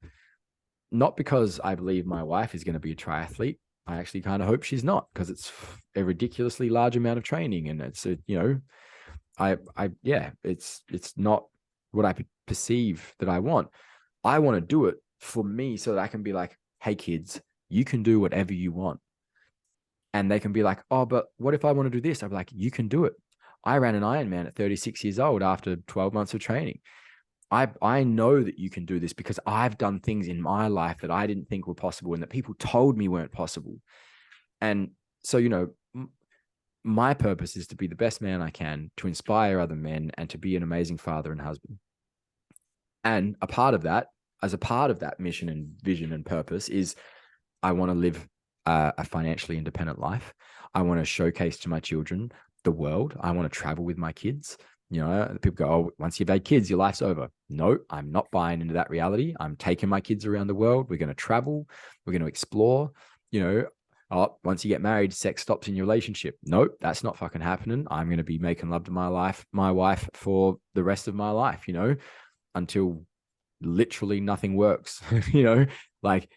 Not because I believe my wife is going to be a triathlete. I actually kind of hope she's not, because it's a ridiculously large amount of training. And it's, you know, it's not what I perceive that I want. I want to do it for me so that I can be like, hey kids, you can do whatever you want. And they can be like, oh, but what if I want to do this? I'd be like, you can do it. I ran an Ironman at 36 years old after 12 months of training. I know that you can do this because I've done things in my life that I didn't think were possible and that people told me weren't possible. And so, you know, my purpose is to be the best man I can, to inspire other men, and to be an amazing father and husband. And a part of that, as a part of that mission and vision and purpose, is I want to live a financially independent life. I want to showcase to my children the world. I want to travel with my kids. You know, people go, oh, once you've had kids, your life's over. No, I'm not buying into that reality. I'm taking my kids around the world. We're going to travel. We're going to explore. You know, oh, once you get married, sex stops in your relationship. Nope, that's not fucking happening. I'm going to be making love to my wife for the rest of my life, you know, until literally nothing works, you know, like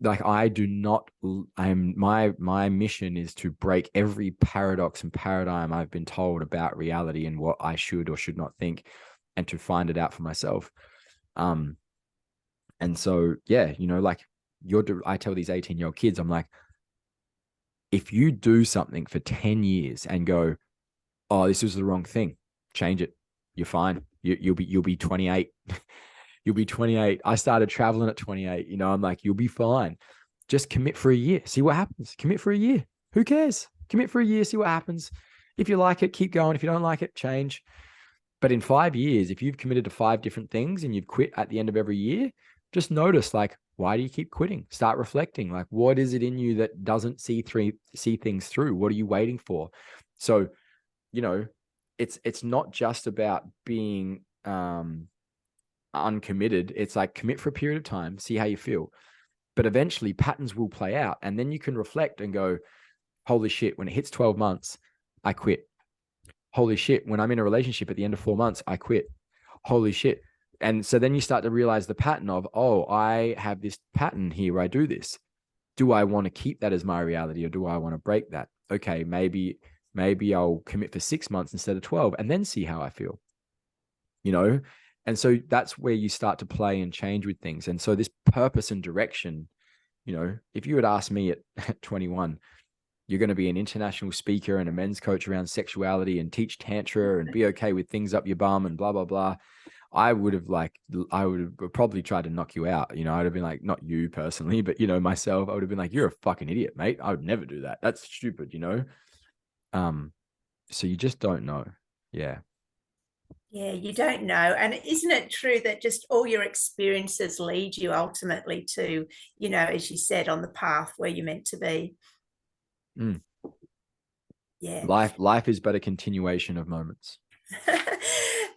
I do not, my mission is to break every paradox and paradigm I've been told about reality and what I should or should not think, and to find it out for myself. And so, yeah, you know, like I tell these 18-year-old kids, I'm like, if you do something for 10 years and go, oh, this was the wrong thing, change it. You're fine. You'll be 28. You'll be 28. I started traveling at 28. You know, I'm like, you'll be fine. Just commit for a year. See what happens. Commit for a year. Who cares? Commit for a year. See what happens. If you like it, keep going. If you don't like it, change. But in 5 years, if you've committed to 5 different things and you've quit at the end of every year, just notice, like, why do you keep quitting? Start reflecting. Like, what is it in you that doesn't see things through? What are you waiting for? So, you know, it's not just about being uncommitted. It's like, commit for a period of time, see how you feel. But eventually patterns will play out, and then you can reflect and go, holy shit, when it hits 12 months, I quit. Holy shit, when I'm in a relationship at the end of 4 months, I quit. Holy shit. And so then you start to realize the pattern of, oh, I have this pattern here where I do this. Do I want to keep that as my reality, or do I want to break that? Okay, maybe I'll commit for 6 months instead of 12 and then see how I feel, you know? And so that's where you start to play and change with things. And so this purpose and direction, you know, if you had asked me at 21, you're going to be an international speaker and a men's coach around sexuality and teach tantra and be okay with things up your bum and blah, blah, blah, I would have probably tried to knock you out. You know, I'd have been like, not you personally, but, you know, myself, I would have been like, you're a fucking idiot, mate. I would never do that. That's stupid, you know? So you just don't know. Yeah. Yeah, you don't know. And isn't it true that just all your experiences lead you ultimately to, you know, as you said, on the path where you're meant to be? Mm. Yeah. Life is but a continuation of moments.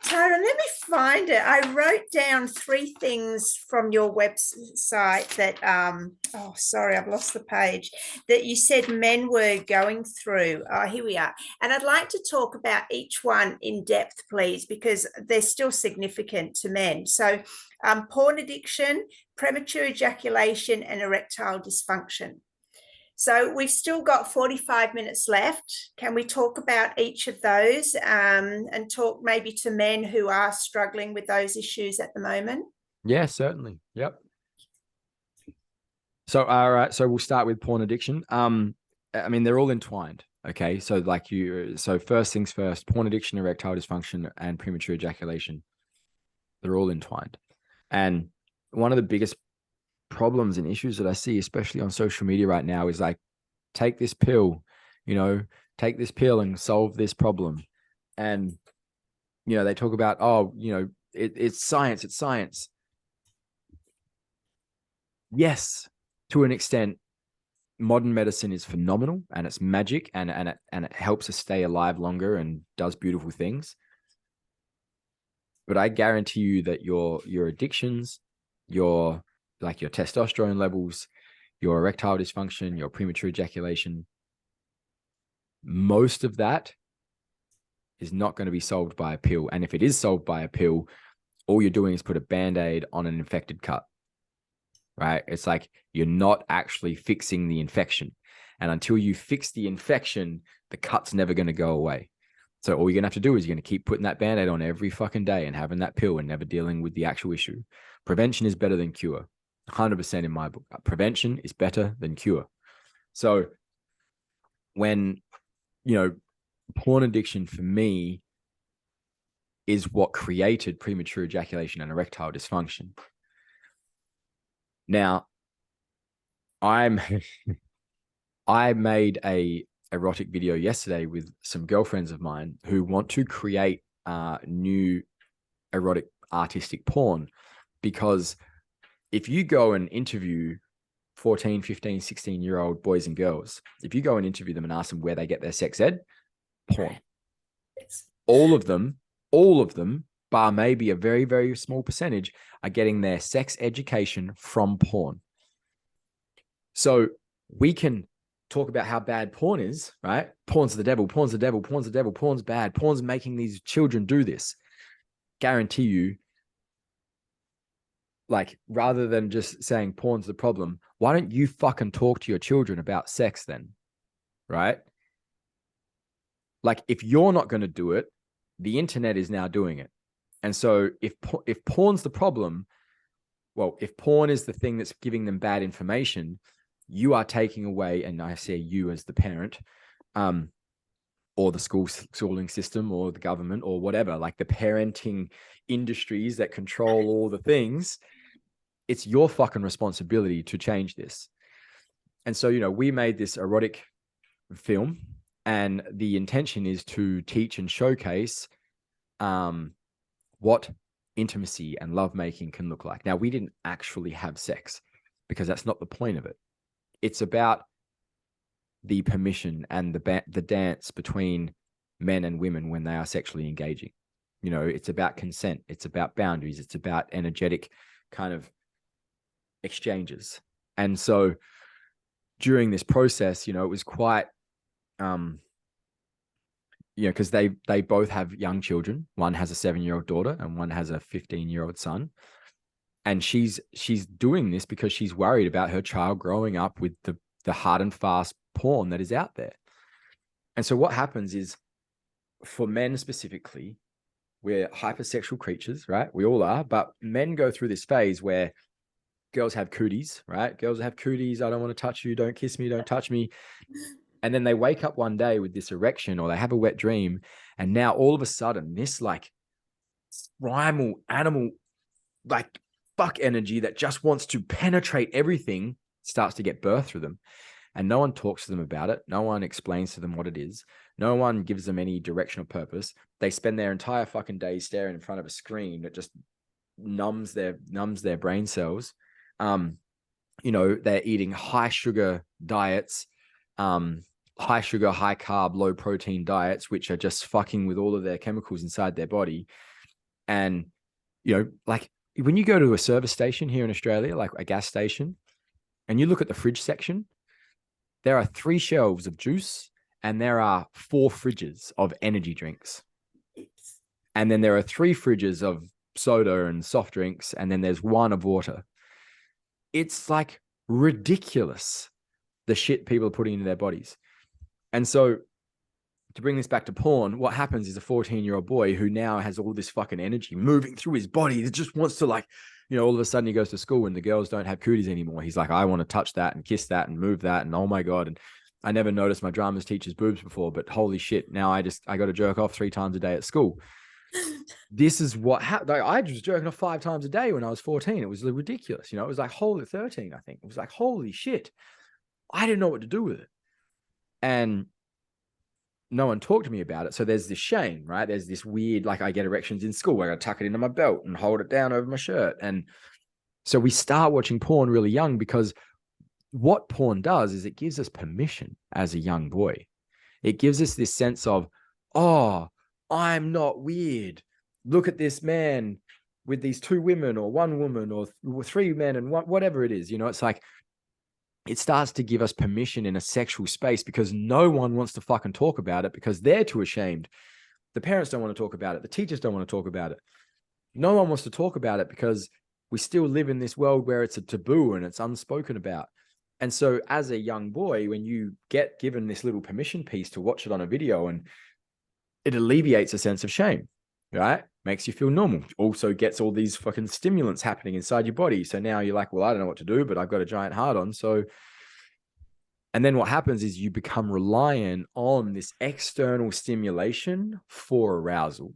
Tyron, let me find it. I wrote down 3 things from your website that oh sorry, I've lost the page, that you said men were going through. Here we are. And I'd like to talk about each one in depth, please, because they're still significant to men. So porn addiction, premature ejaculation, and erectile dysfunction. So we've still got 45 minutes left. Can we talk about each of those and talk maybe to men who are struggling with those issues at the moment? Yeah, certainly. Yep. So, all right. So we'll start with porn addiction. I mean, they're all entwined. Okay. So first things first, porn addiction, erectile dysfunction, and premature ejaculation, they're all entwined. And one of the biggest problems and issues that I see, especially on social media right now, is like, take this pill, take this pill and solve this problem. And, they talk about, oh, it's science, it's science. Yes, to an extent, modern medicine is phenomenal and it's magic and it helps us stay alive longer and does beautiful things. But I guarantee you that your addictions, your testosterone levels, your erectile dysfunction, your premature ejaculation, most of that is not going to be solved by a pill. And if it is solved by a pill, all you're doing is put a Band-Aid on an infected cut, right? It's like you're not actually fixing the infection. And until you fix the infection, the cut's never going to go away. So all you're going to have to do is you're going to keep putting that Band-Aid on every fucking day and having that pill and never dealing with the actual issue. Prevention is better than cure. 100% in my book. Prevention is better than cure. So when, porn addiction for me is what created premature ejaculation and erectile dysfunction. Now, I made a erotic video yesterday with some girlfriends of mine who want to create new erotic artistic porn, because if you go and interview 14, 15, 16-year-old boys and girls, if you go and interview them and ask them where they get their sex ed, porn. All of them, bar maybe a very, very small percentage, are getting their sex education from porn. So we can talk about how bad porn is, right? Porn's the devil, porn's the devil, porn's the devil, porn's bad, porn's making these children do this. Guarantee you, like, rather than just saying porn's the problem, why don't you fucking talk to your children about sex then, right? Like, if you're not going to do it, the internet is now doing it. And so if porn's the problem, well, if porn is the thing that's giving them bad information, you are taking away, and I say you as the parent, or the schooling system or the government or whatever, like the parenting industries that control all the things, it's your fucking responsibility to change this. And so, we made this erotic film, and the intention is to teach and showcase what intimacy and lovemaking can look like. Now, we didn't actually have sex because that's not the point of it. It's about the permission and the dance between men and women when they are sexually engaging. It's about consent. It's about boundaries. It's about energetic kind of exchanges. And so during this process, it was quite, because they both have young children. One has a 7-year-old daughter and one has a 15-year-old son. And she's doing this because she's worried about her child growing up with the hard and fast porn that is out there. And so what happens is, for men specifically, we're hypersexual creatures, right? We all are, but men go through this phase where girls have cooties, right? Girls have cooties. I don't want to touch you. Don't kiss me. Don't touch me. And then they wake up one day with this erection, or they have a wet dream. And now all of a sudden, this like primal animal, like fuck energy that just wants to penetrate everything starts to get birthed through them. And no one talks to them about it. No one explains to them what it is. No one gives them any direction or purpose. They spend their entire fucking day staring in front of a screen that just numbs their brain cells. They're eating high sugar diets, high sugar, high carb, low protein diets, which are just fucking with all of their chemicals inside their body. And, like when you go to a service station here in Australia, like a gas station, and you look at the fridge section, there are 3 shelves of juice and there are 4 fridges of energy drinks. And then there are 3 fridges of soda and soft drinks. And then there's 1 of water. It's like ridiculous, the shit people are putting into their bodies. And so to bring this back to porn, what happens is a 14-year-old boy who now has all this fucking energy moving through his body that just wants to like all of a sudden he goes to school and the girls don't have cooties anymore. He's like, I want to touch that and kiss that and move that. And oh my God. And I never noticed my dramas teacher's boobs before, but holy shit. Now I got to jerk off 3 times a day at school. This is what happened. I was jerking off 5 times a day when I was 14. It was ridiculous. It was like, holy 13, I think. It was like, holy shit. I didn't know what to do with it. And no one talked to me about it. So there's this shame, right? There's this weird, like I get erections in school. I got to tuck it into my belt and hold it down over my shirt. And so we start watching porn really young, because what porn does is it gives us permission as a young boy. It gives us this sense of, oh, I'm not weird. Look at this man with these 2 women or 1 woman or 3 men and whatever it is. It's like, it starts to give us permission in a sexual space, because no one wants to fucking talk about it because they're too ashamed. The parents don't want to talk about it. The teachers don't want to talk about it. No one wants to talk about it because we still live in this world where it's a taboo and it's unspoken about. And so as a young boy, when you get given this little permission piece to watch it on a video, and it alleviates a sense of shame, right? Makes you feel normal. Also gets all these fucking stimulants happening inside your body. So now you're like, well, I don't know what to do, but I've got a giant hard on. So, and then what happens is you become reliant on this external stimulation for arousal.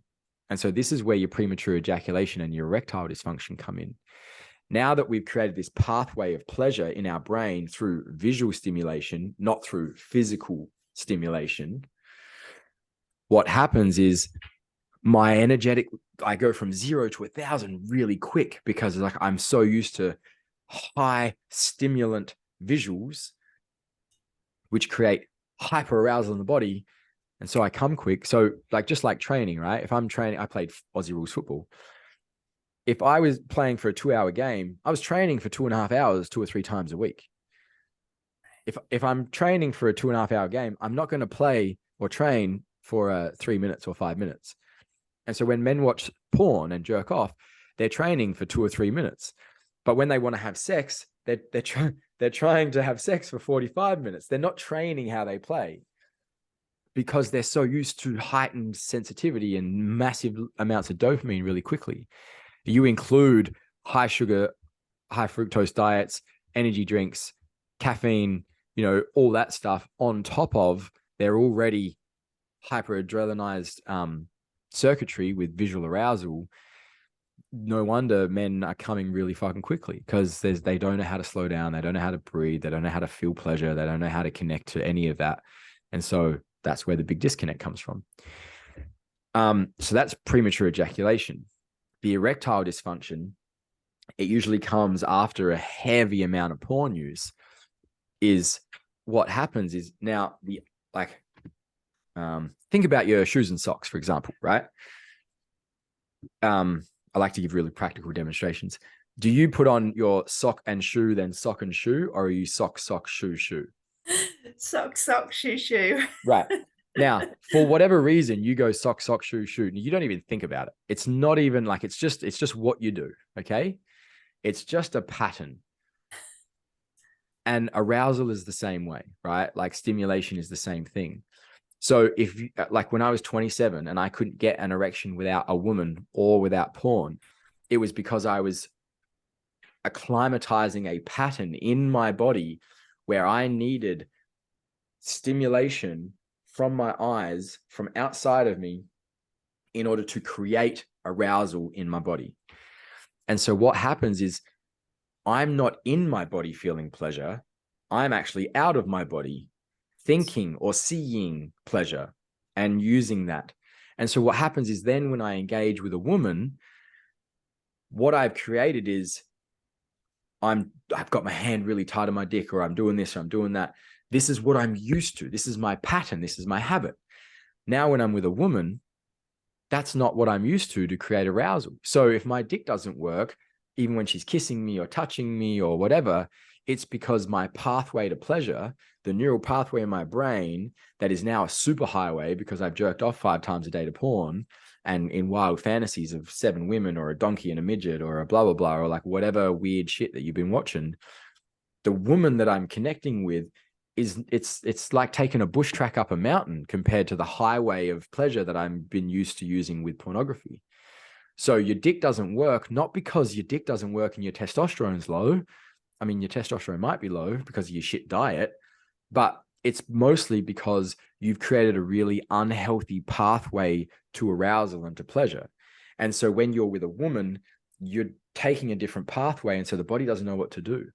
And so this is where your premature ejaculation and your erectile dysfunction come in. Now that we've created this pathway of pleasure in our brain through visual stimulation, not through physical stimulation, what happens is I go from 0 to 1,000 really quick, because like I'm so used to high stimulant visuals, which create hyper arousal in the body. And so I come quick. So like, just like training, right? If I'm training, I played Aussie rules football. If I was playing for a 2-hour game, I was training for 2.5 hours, 2 or 3 times a week. If I'm training for a 2.5 hour game, I'm not going to play or train for 3 minutes or 5 minutes. And so when men watch porn and jerk off, they're training for 2 or 3 minutes. But when they want to have sex, they're trying to have sex for 45 minutes. They're not training how they play, because they're so used to heightened sensitivity and massive amounts of dopamine really quickly. You include high sugar, high fructose diets, energy drinks, caffeine, all that stuff on top of their already hyperadrenalinized circuitry with visual arousal. No wonder men are coming really fucking quickly, because they don't know how to slow down. They don't know how to breathe. They don't know how to feel pleasure. They don't know how to connect to any of that. And so that's where the big disconnect comes from. So that's premature ejaculation. The erectile dysfunction, it usually comes after a heavy amount of porn use. Is what happens is, now think about your shoes and socks, for example, right? I like to give really practical demonstrations. Do you put on your sock and shoe, then sock and shoe, or are you sock, shoe, shoe? Sock, shoe, shoe. Right. Now, for whatever reason, you go sock, shoe, shoe. You don't even think about it. It's not even like, it's just what you do. Okay. It's just a pattern. And arousal is the same way, right? Like stimulation is the same thing. So if like when I was 27 and I couldn't get an erection without a woman or without porn, it was because I was acclimatizing a pattern in my body where I needed stimulation from my eyes, from outside of me, in order to create arousal in my body. And so what happens is, I'm not in my body feeling pleasure. I'm actually out of my body thinking or seeing pleasure and using that. And so what happens is, then when I engage with a woman, what I've created is, I've got my hand really tight on my dick, or I'm doing this, or I'm doing that. This is what I'm used to. This is my pattern. This is my habit. Now, when I'm with a woman, that's not what I'm used to create arousal. So if my dick doesn't work, even when she's kissing me or touching me or whatever, it's because my pathway to pleasure, the neural pathway in my brain that is now a superhighway because I've jerked off 5 times a day to porn and in wild fantasies of 7 women or a donkey and a midget or a blah, blah, blah, or like whatever weird shit that you've been watching. The woman that I'm connecting with it's like taking a bush track up a mountain compared to the highway of pleasure that I've been used to using with pornography. So your dick doesn't work, not because your dick doesn't work and your testosterone's low. I mean, your testosterone might be low because of your shit diet, but it's mostly because you've created a really unhealthy pathway to arousal and to pleasure. And so when you're with a woman, you're taking a different pathway. And so the body doesn't know what to do.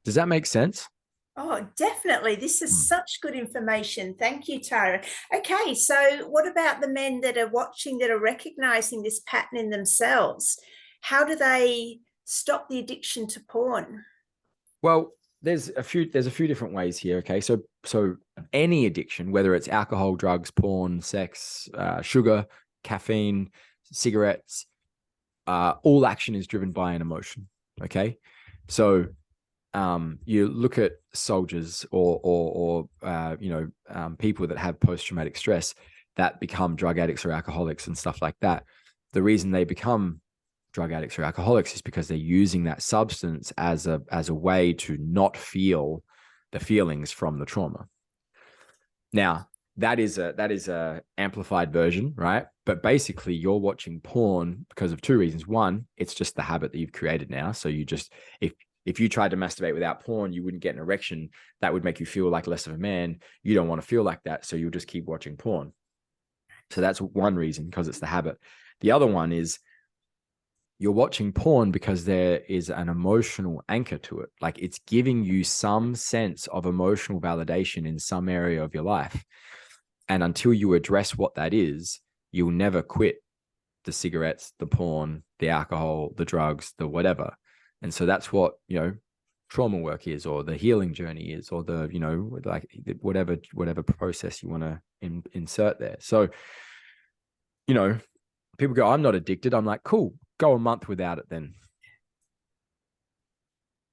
Does that make sense? Oh, definitely. This is such good information. Thank you, Tyra. Okay, so what about the men that are watching, that are recognizing this pattern in themselves? How do they stop the addiction to porn? Well, there's a few different ways here. Okay, so any addiction, whether it's alcohol, drugs, porn, sex, sugar, caffeine, cigarettes, all action is driven by an emotion. Okay, so you look at soldiers or people that have post-traumatic stress that become drug addicts or alcoholics and stuff like that. The reason they become drug addicts or alcoholics is because they're using that substance as a way to not feel the feelings from the trauma. Now, that is a amplified version, right? But basically you're watching porn because of two reasons. One, it's just the habit that you've created now. So you just, if you tried to masturbate without porn, you wouldn't get an erection. That would make you feel like less of a man. You don't want to feel like that. So you'll just keep watching porn. So that's one reason, because it's the habit. The other one is you're watching porn because there is an emotional anchor to it. Like it's giving you some sense of emotional validation in some area of your life. And until you address what that is, you'll never quit the cigarettes, the porn, the alcohol, the drugs, the whatever. And so that's what, trauma work is, or the healing journey is, or the, like whatever process you want to insert there. So, people go, I'm not addicted. I'm like, cool, go a month without it then.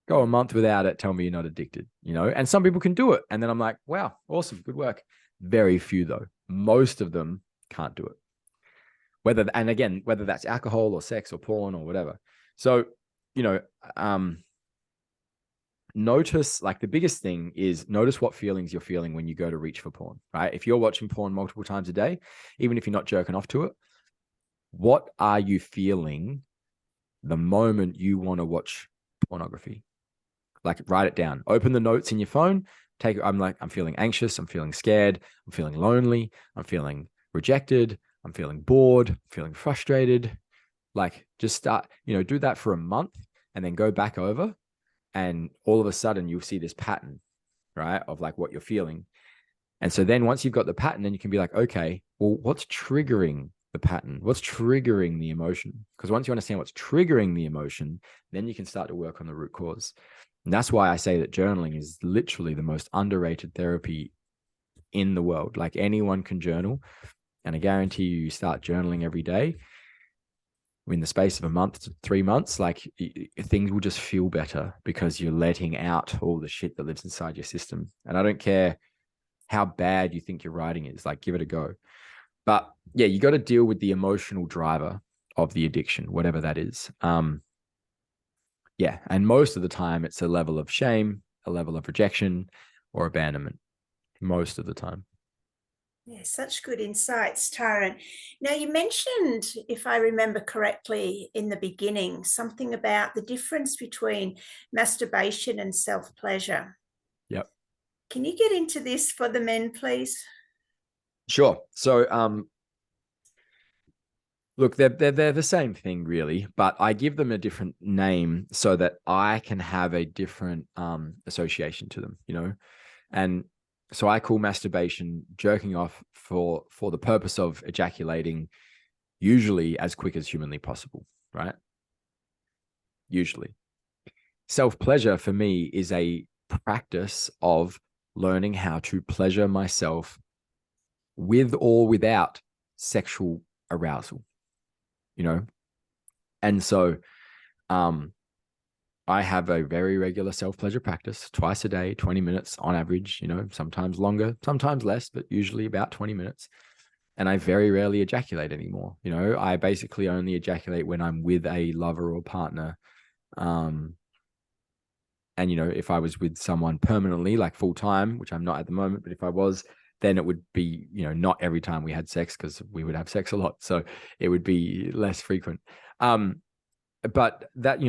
Go a month without it. Tell me you're not addicted, and some people can do it. And then I'm like, wow, awesome, good work. Very few though. Most of them can't do it. Whether that's alcohol or sex or porn or whatever. So, notice, like the biggest thing is notice what feelings you're feeling when you go to reach for porn, right? If you're watching porn multiple times a day, even if you're not jerking off to it, what are you feeling the moment you want to watch pornography? Like write it down, open the notes in your phone, I'm feeling anxious, I'm feeling scared, I'm feeling lonely, I'm feeling rejected, I'm feeling bored, I'm feeling frustrated. Like just start, do that for a month and then go back over, and all of a sudden you'll see this pattern, right? Of like what you're feeling. And so then once you've got the pattern, then you can be like, okay, well, what's triggering the pattern? What's triggering the emotion? Because once you understand what's triggering the emotion, then you can start to work on the root cause. And that's why I say that journaling is literally the most underrated therapy in the world. Like anyone can journal. And I guarantee you start journaling every day, in the space of a month to 3 months, like things will just feel better because you're letting out all the shit that lives inside your system. And I don't care how bad you think your writing is, like give it a go. But yeah, you got to deal with the emotional driver of the addiction, whatever that is. Yeah. And most of the time it's a level of shame, a level of rejection, or abandonment, most of the time. Yeah, such good insights, Tyron. Now, you mentioned, if I remember correctly, in the beginning, something about the difference between masturbation and self-pleasure. Yep. Can you get into this for the men, please? Sure. So, look, they're the same thing, really, but I give them a different name so that I can have a different association to them, And so I call masturbation jerking off for the purpose of ejaculating, usually as quick as humanly possible, right? Usually. Self-pleasure for me is a practice of learning how to pleasure myself with or without sexual arousal, And so I have a very regular self-pleasure practice twice a day, 20 minutes on average, sometimes longer, sometimes less, but usually about 20 minutes. And I very rarely ejaculate anymore. I basically only ejaculate when I'm with a lover or partner. And, if I was with someone permanently, like full time, which I'm not at the moment, but if I was, then it would be, not every time we had sex, because we would have sex a lot. So it would be less frequent. But that,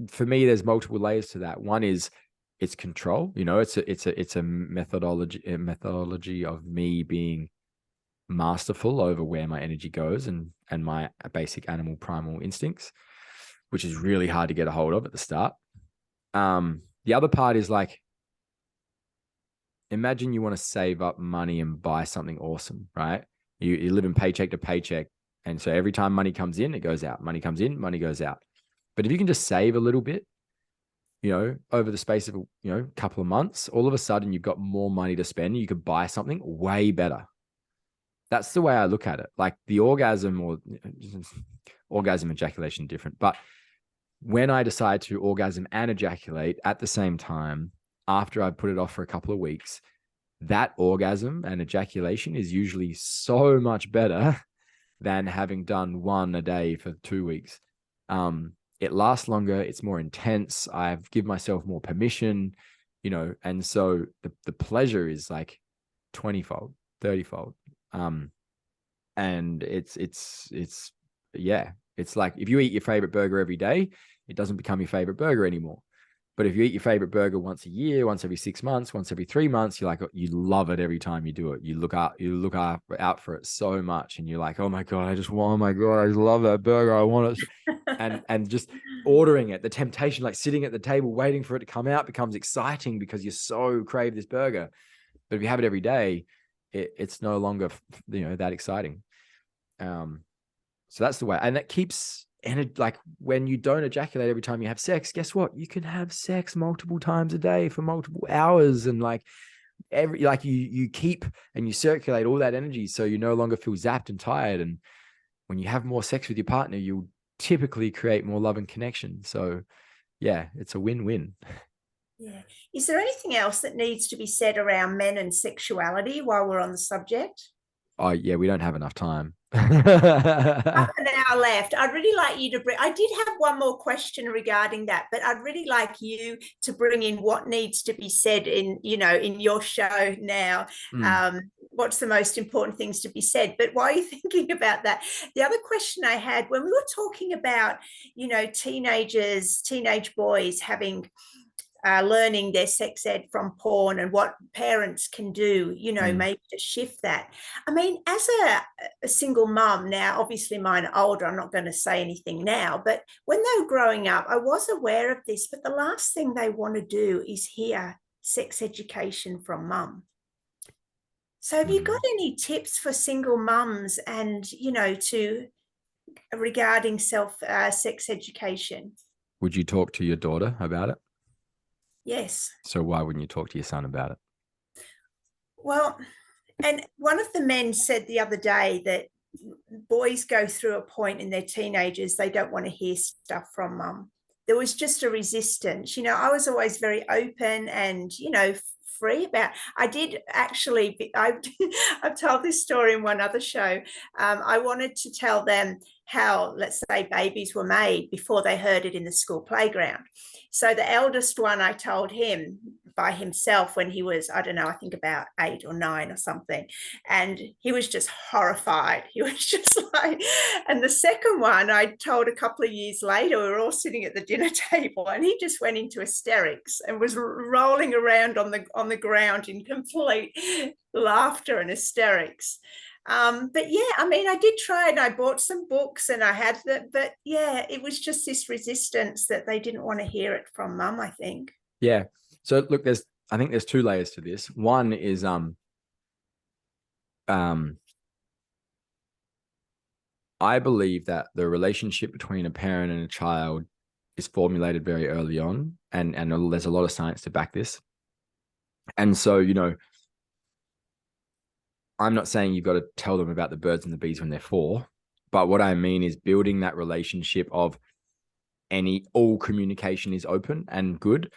for me, there's multiple layers to that. One is it's control. It's a methodology of me being masterful over where my energy goes and my basic animal primal instincts, which is really hard to get a hold of at the start. The other part is like, imagine you want to save up money and buy something awesome, right? You live in paycheck to paycheck. And so every time money comes in, it goes out. Money comes in, money goes out. But if you can just save a little bit, over the space of, a couple of months, all of a sudden you've got more money to spend. You could buy something way better. That's the way I look at it. Like the orgasm ejaculation, different. But when I decide to orgasm and ejaculate at the same time, after I put it off for a couple of weeks, that orgasm and ejaculation is usually so much better than having done one a day for 2 weeks. It lasts longer. It's more intense. I've given myself more permission, and so the pleasure is like 20-fold, 30-fold. And it's like if you eat your favorite burger every day, it doesn't become your favorite burger anymore. But if you eat your favorite burger once a year, once every 6 months, once every 3 months, you're like, you love it every time you do it. You look out for it so much, and you're like, oh my God, I just love that burger. I want it. And just ordering it, the temptation, like sitting at the table, waiting for it to come out, becomes exciting because you so crave this burger. But if you have it every day, it's no longer, that exciting. So that's the way. And that keeps, and like when you don't ejaculate every time you have sex, guess what? You can have sex multiple times a day for multiple hours. And like you keep and you circulate all that energy. So you no longer feel zapped and tired. And when you have more sex with your partner, you'll typically create more love and connection. So yeah, it's a win-win. Yeah. Is there anything else that needs to be said around men and sexuality while we're on the subject? Oh yeah, we don't have enough time. Half an hour left. I'd really like you to bring, I did have one more question regarding that, but I'd really like you to bring in what needs to be said in your show now. What's the most important things to be said? But while you're thinking about that, the other question I had when we were talking about, teenage boys having learning their sex ed from porn and what parents can do, maybe to shift that. I mean, as a single mum now, obviously mine are older, I'm not going to say anything now, but when they were growing up, I was aware of this, but the last thing they want to do is hear sex education from mum. So have you got any tips for single mums and, regarding sex education? Would you talk to your daughter about it? Yes. So why wouldn't you talk to your son about it? Well, and one of the men said the other day that boys go through a point in their teenagers, they don't want to hear stuff from mum. There was just a resistance. I was always very open and, free about. I did actually, I've told this story in one other show. I wanted to tell them how, let's say, babies were made before they heard it in the school playground. So the eldest one, I told him by himself when he was, I don't know, I think about 8 or 9 or something. And he was just horrified. He was just like, and the second one I told a couple of years later, we were all sitting at the dinner table and he just went into hysterics and was rolling around on the ground in complete laughter and hysterics. But yeah, I mean, I did try and I bought some books and I had that, but yeah, it was just this resistance that they didn't want to hear it from mum, I think. Yeah. So look, I think there's 2 layers to this. One is I believe that the relationship between a parent and a child is formulated very early on, and there's a lot of science to back this. And so, I'm not saying you've got to tell them about the birds and the bees when they're 4, but what I mean is building that relationship of all communication is open and good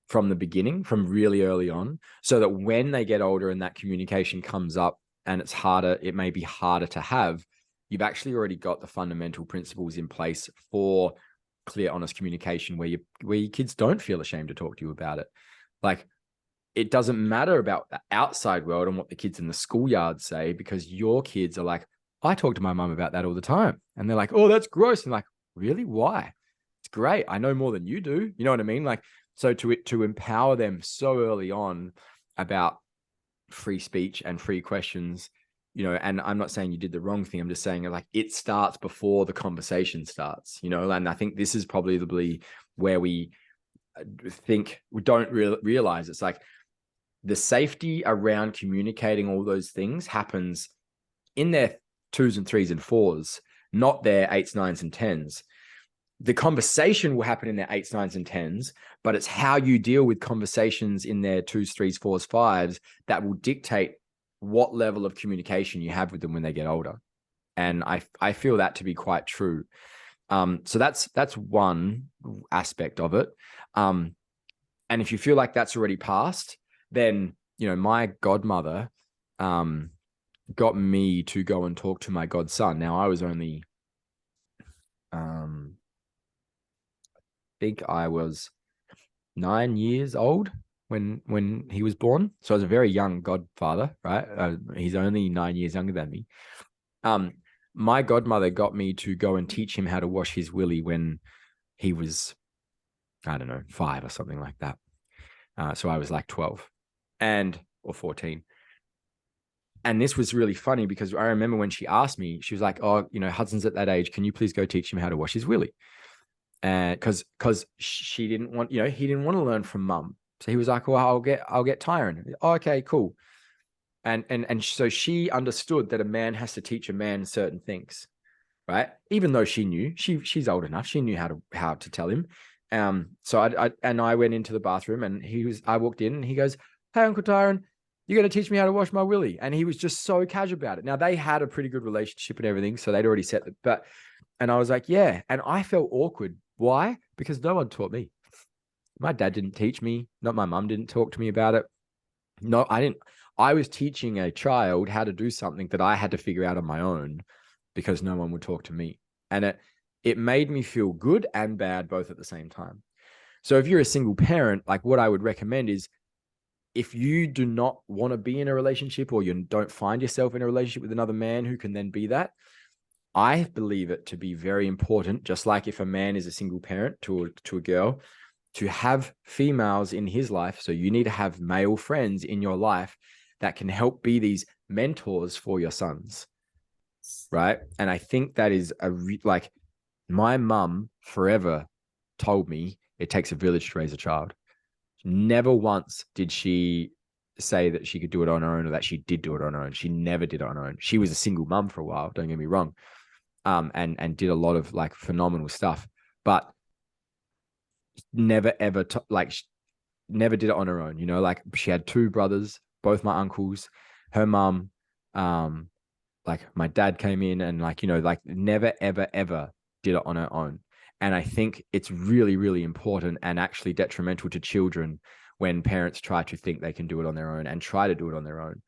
from the beginning, from really early on, so that when they get older and that communication comes up and it may be harder to have, you've actually already got the fundamental principles in place for clear, honest communication where your kids don't feel ashamed to talk to you about it. Like it doesn't matter about the outside world and what the kids in the schoolyard say, because your kids are like, I talk to my mum about that all the time. And they're like, oh, that's gross. And like, really? Why? It's great. I know more than you do. You know what I mean? Like, so to empower them so early on about free speech and free questions, you know, and I'm not saying you did the wrong thing. I'm just saying like it starts before the conversation starts, you know, and I think this is probably where we think we don't realize it's like the safety around communicating all those things happens in their 2s and 3s and 4s, not their 8s, 9s and 10s. The conversation will happen in their 8s, 9s and 10s, but it's how you deal with conversations in their 2s, 3s, 4s, 5s that will dictate what level of communication you have with them when they get older. And I feel that to be quite true. So that's one aspect of it. And if you feel like that's already passed, then, you know, my godmother got me to go and talk to my godson. Now, I was only, I think I was 9 years old when he was born. So I was a very young godfather, right? He's only 9 years younger than me. My godmother got me to go and teach him how to wash his willy when he was, I don't know, 5 or something like that. So I was like 12 or 14. And this was really funny because I remember when she asked me, she was like, oh, you know, Hudson's at that age. Can you please go teach him how to wash his willy? And because she didn't want, you know, he didn't want to learn from mum. So he was like, well, I'll get Tyron. Oh, okay, cool. And so she understood that a man has to teach a man certain things, right? Even though she knew, she's old enough, she knew how to tell him. So I went into the bathroom and I walked in and he goes, hey, Uncle Tyron, you're going to teach me how to wash my willy. And he was just so casual about it. Now they had a pretty good relationship and everything. So they'd already set and I was like, yeah. And I felt awkward. Why? Because no one taught me. My dad didn't teach me. Not my mum didn't talk to me about it. No, I didn't. I was teaching a child how to do something that I had to figure out on my own because no one would talk to me. And it made me feel good and bad both at the same time. So if you're a single parent, like what I would recommend is if you do not want to be in a relationship or you don't find yourself in a relationship with another man who can then be that, I believe it to be very important, just like if a man is a single parent to a girl, to have females in his life. So you need to have male friends in your life that can help be these mentors for your sons, right? And I think that is like my mum forever told me it takes a village to raise a child. Never once did she say that she could do it on her own or that she did do it on her own. She never did it on her own. She was a single mum for a while, don't get me wrong, and did a lot of like phenomenal stuff, but never ever never did it on her own. You know, like she had 2 brothers, both my uncles, her mum, like my dad came in and like, you know, like never ever did it on her own. And I think it's really, really important and actually detrimental to children when parents try to think they can do it on their own and try to do it on their own.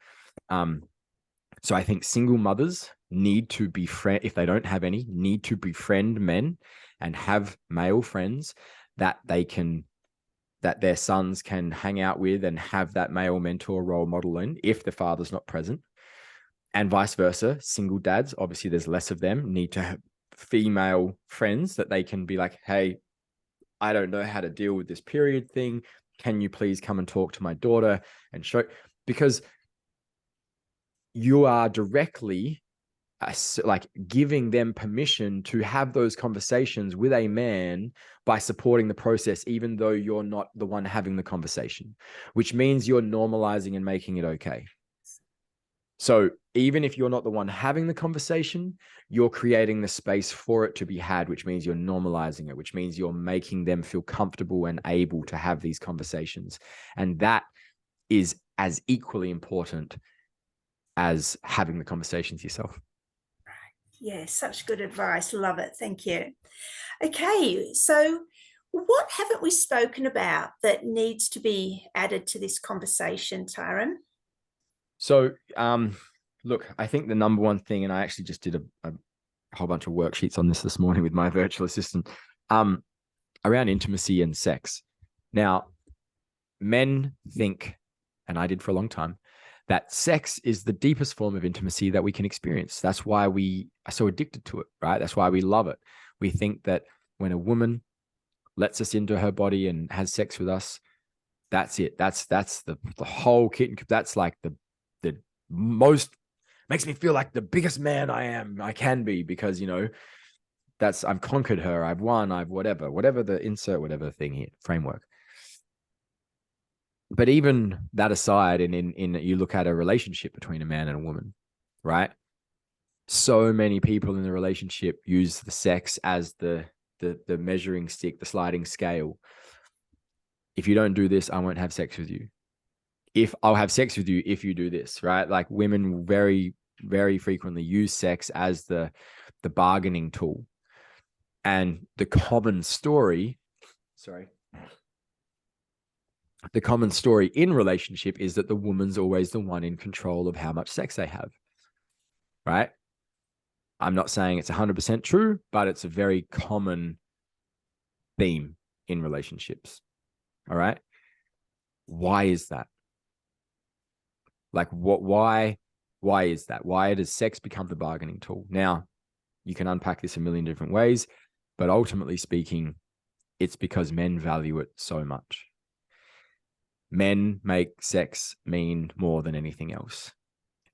So I think single mothers need to if they don't have any, need to befriend men and have male friends that their sons can hang out with and have that male mentor role model in if the father's not present. And vice versa, single dads, obviously there's less of them, need to have female friends that they can be like, hey, I don't know how to deal with this period thing. Can you please come and talk to my daughter and show? Because you are directly like giving them permission to have those conversations with a man by supporting the process, even though you're not the one having the conversation, which means you're normalizing and making it okay. So even if you're not the one having the conversation, you're creating the space for it to be had, which means you're normalizing it, which means you're making them feel comfortable and able to have these conversations. And that is as equally important as having the conversations yourself. Yeah, such good advice. Love it. Thank you. Okay, so what haven't we spoken about that needs to be added to this conversation, Tyron? So, look, I think the number one thing, and I actually just did a whole bunch of worksheets on this morning with my virtual assistant, around intimacy and sex. Now, men think and I did for a long time, that sex is the deepest form of intimacy that we can experience. That's why we are so addicted to it, right? That's why we love it. We think that when a woman lets us into her body and has sex with us, that's it. That's the whole kit and that's like the most, makes me feel like the biggest man I can be, because, you know, that's, I've conquered her, I've won, I've whatever the insert, whatever thing here, framework. But even that aside, and in you look at a relationship between a man and a woman, right? So many people in the relationship use the sex as the measuring stick, the sliding scale. If you don't do this, I won't have sex with you. If I'll have sex with you if you do this, right? Like women very, very frequently use sex as the bargaining tool. And the common story in relationship is that the woman's always the one in control of how much sex they have, right? I'm not saying it's 100% true, but it's a very common theme in relationships. All right. Why is that? Like, why is that? Why does sex become the bargaining tool? Now, you can unpack this a million different ways, but ultimately speaking, it's because men value it so much. Men make sex mean more than anything else.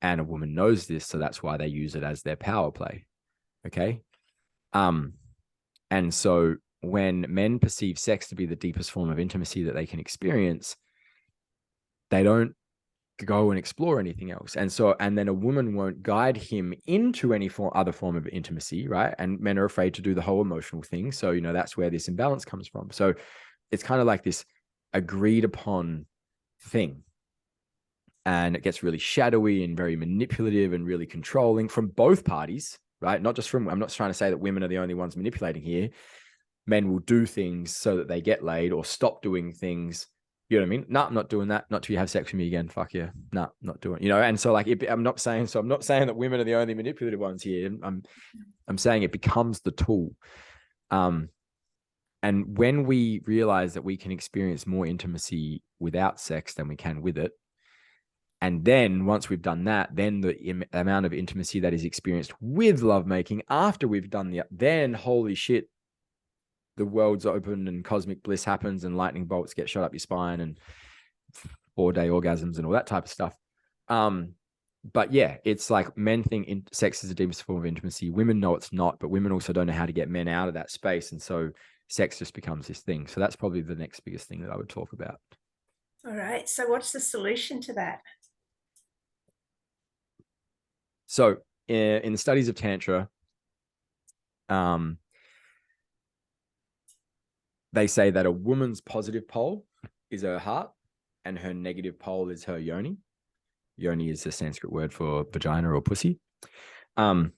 And a woman knows this, so that's why they use it as their power play. Okay. And so when men perceive sex to be the deepest form of intimacy that they can experience, they don't go and explore anything else. And then a woman won't guide him into any other form of intimacy, right? And men are afraid to do the whole emotional thing. So, you know, that's where this imbalance comes from. So it's kind of like this agreed upon thing. And it gets really shadowy and very manipulative and really controlling from both parties, right? Not just from, I'm not trying to say that women are the only ones manipulating here. Men will do things so that they get laid, or stop doing things. You know what I mean? No, I'm not doing that. Not till you have sex with me again. Fuck yeah. No, not doing it. You know, and so like, I'm not saying that women are the only manipulative ones here. I'm saying it becomes the tool. And when we realize that we can experience more intimacy without sex than we can with it, and then once we've done that, then the amount of intimacy that is experienced with lovemaking after we've done then holy shit, the world's open and cosmic bliss happens and lightning bolts get shot up your spine and 4-day orgasms and all that type of stuff. But yeah, it's like men think sex is the deepest form of intimacy. Women know it's not, but women also don't know how to get men out of that space. And so sex just becomes this thing. So that's probably the next biggest thing that I would talk about. All right. So what's the solution to that? So in the studies of Tantra, they say that a woman's positive pole is her heart and her negative pole is her yoni. Yoni is the Sanskrit word for vagina or pussy. And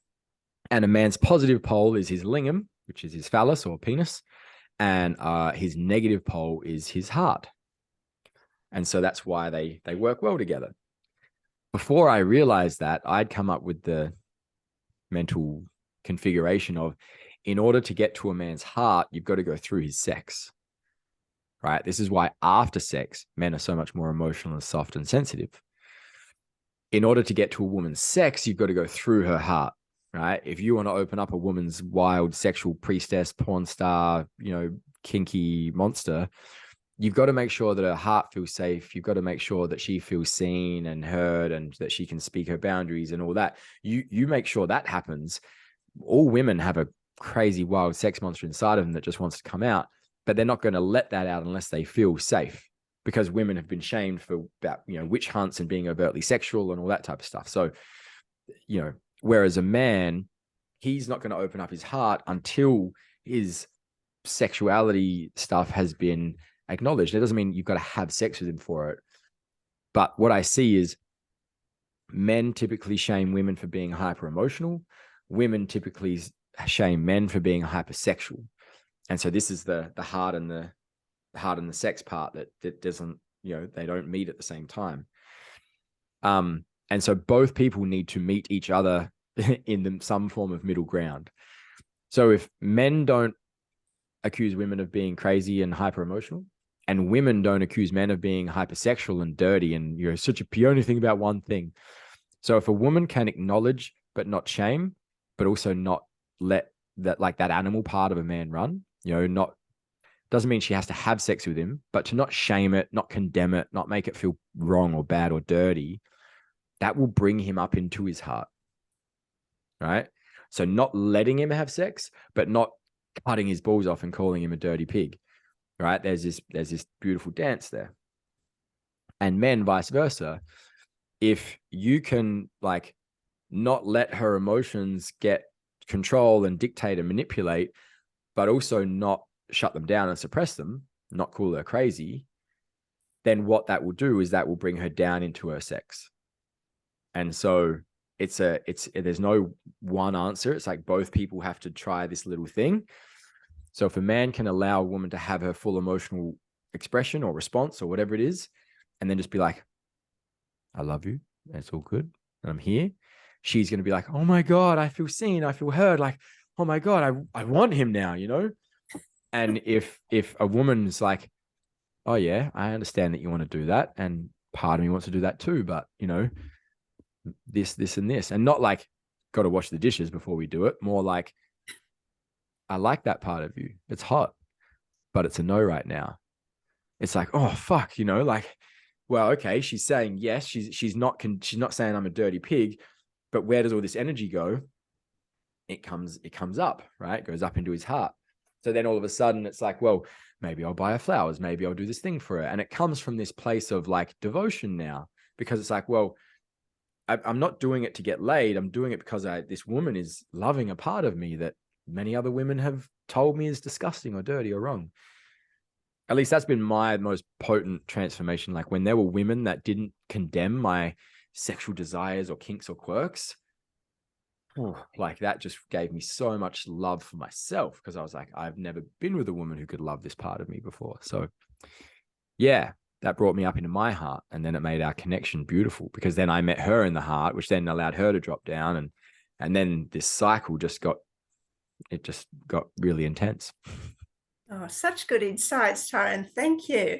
a man's positive pole is his lingam, which is his phallus or penis. And his negative pole is his heart. And so that's why they work well together. Before I realized that, I'd come up with the mental configuration of, in order to get to a man's heart, you've got to go through his sex, right? This is why after sex, men are so much more emotional and soft and sensitive. In order to get to a woman's sex, you've got to go through her heart, right? If you want to open up a woman's wild sexual priestess, porn star, you know, kinky monster, you've got to make sure that her heart feels safe. You've got to make sure that she feels seen and heard and that she can speak her boundaries and all that. You make sure that happens. All women have a crazy wild sex monster inside of them that just wants to come out, but they're not going to let that out unless they feel safe, because women have been shamed for about, you know, witch hunts and being overtly sexual and all that type of stuff. So, you know, whereas a man, he's not going to open up his heart until his sexuality stuff has been acknowledged. It doesn't mean you've got to have sex with him for it. But what I see is men typically shame women for being hyper emotional. Women typically shame men for being hypersexual. And so this is the heart and the sex part that doesn't, you know, they don't meet at the same time. And so both people need to meet each other in some form of middle ground. So if men don't accuse women of being crazy and hyper emotional, And women don't accuse men of being hypersexual and dirty and you're such a only thing about one thing. So if a woman can acknowledge but not shame, but also not let that like that animal part of a man run, not doesn't mean she has to have sex with him, but to not shame it, not condemn it, not make it feel wrong or bad or dirty, that will bring him up into his heart. Right? So not letting him have sex, but not cutting his balls off and calling him a dirty pig. Right? There's this beautiful dance there. And men, vice versa. If you can like not let her emotions get control and dictate and manipulate, but also not shut them down and suppress them, not call her crazy, then what that will do is that will bring her down into her sex. And so there's no one answer. It's like both people have to try this little thing. So if a man can allow a woman to have her full emotional expression or response or whatever it is, and then just be like, I love you, it's all good, and I'm here, she's going to be like, oh my God, I feel seen, I feel heard, like, oh my God, I want him now, And if a woman's like, oh yeah, I understand that you want to do that, and part of me wants to do that too, but this and this, and not like got to wash the dishes before we do it, more like, I like that part of you, it's hot, but it's a no right now. It's like, oh fuck, like, well, okay, she's saying yes, she's not saying I'm a dirty pig, but where does all this energy go? It comes up, right? It goes up into his heart. So then all of a sudden it's like, well, maybe I'll buy her flowers, maybe I'll do this thing for her. And it comes from this place of like devotion now, because it's like, well, I'm not doing it to get laid. I'm doing it because this woman is loving a part of me that many other women have told me is disgusting or dirty or wrong. At least that's been my most potent transformation. Like when there were women that didn't condemn my sexual desires or kinks or quirks, like that just gave me so much love for myself, because I was like, I've never been with a woman who could love this part of me before. So yeah, that brought me up into my heart, and then it made our connection beautiful, because then I met her in the heart, which then allowed her to drop down, and then this cycle just got really intense. Oh, such good insights, Tyron. Thank you.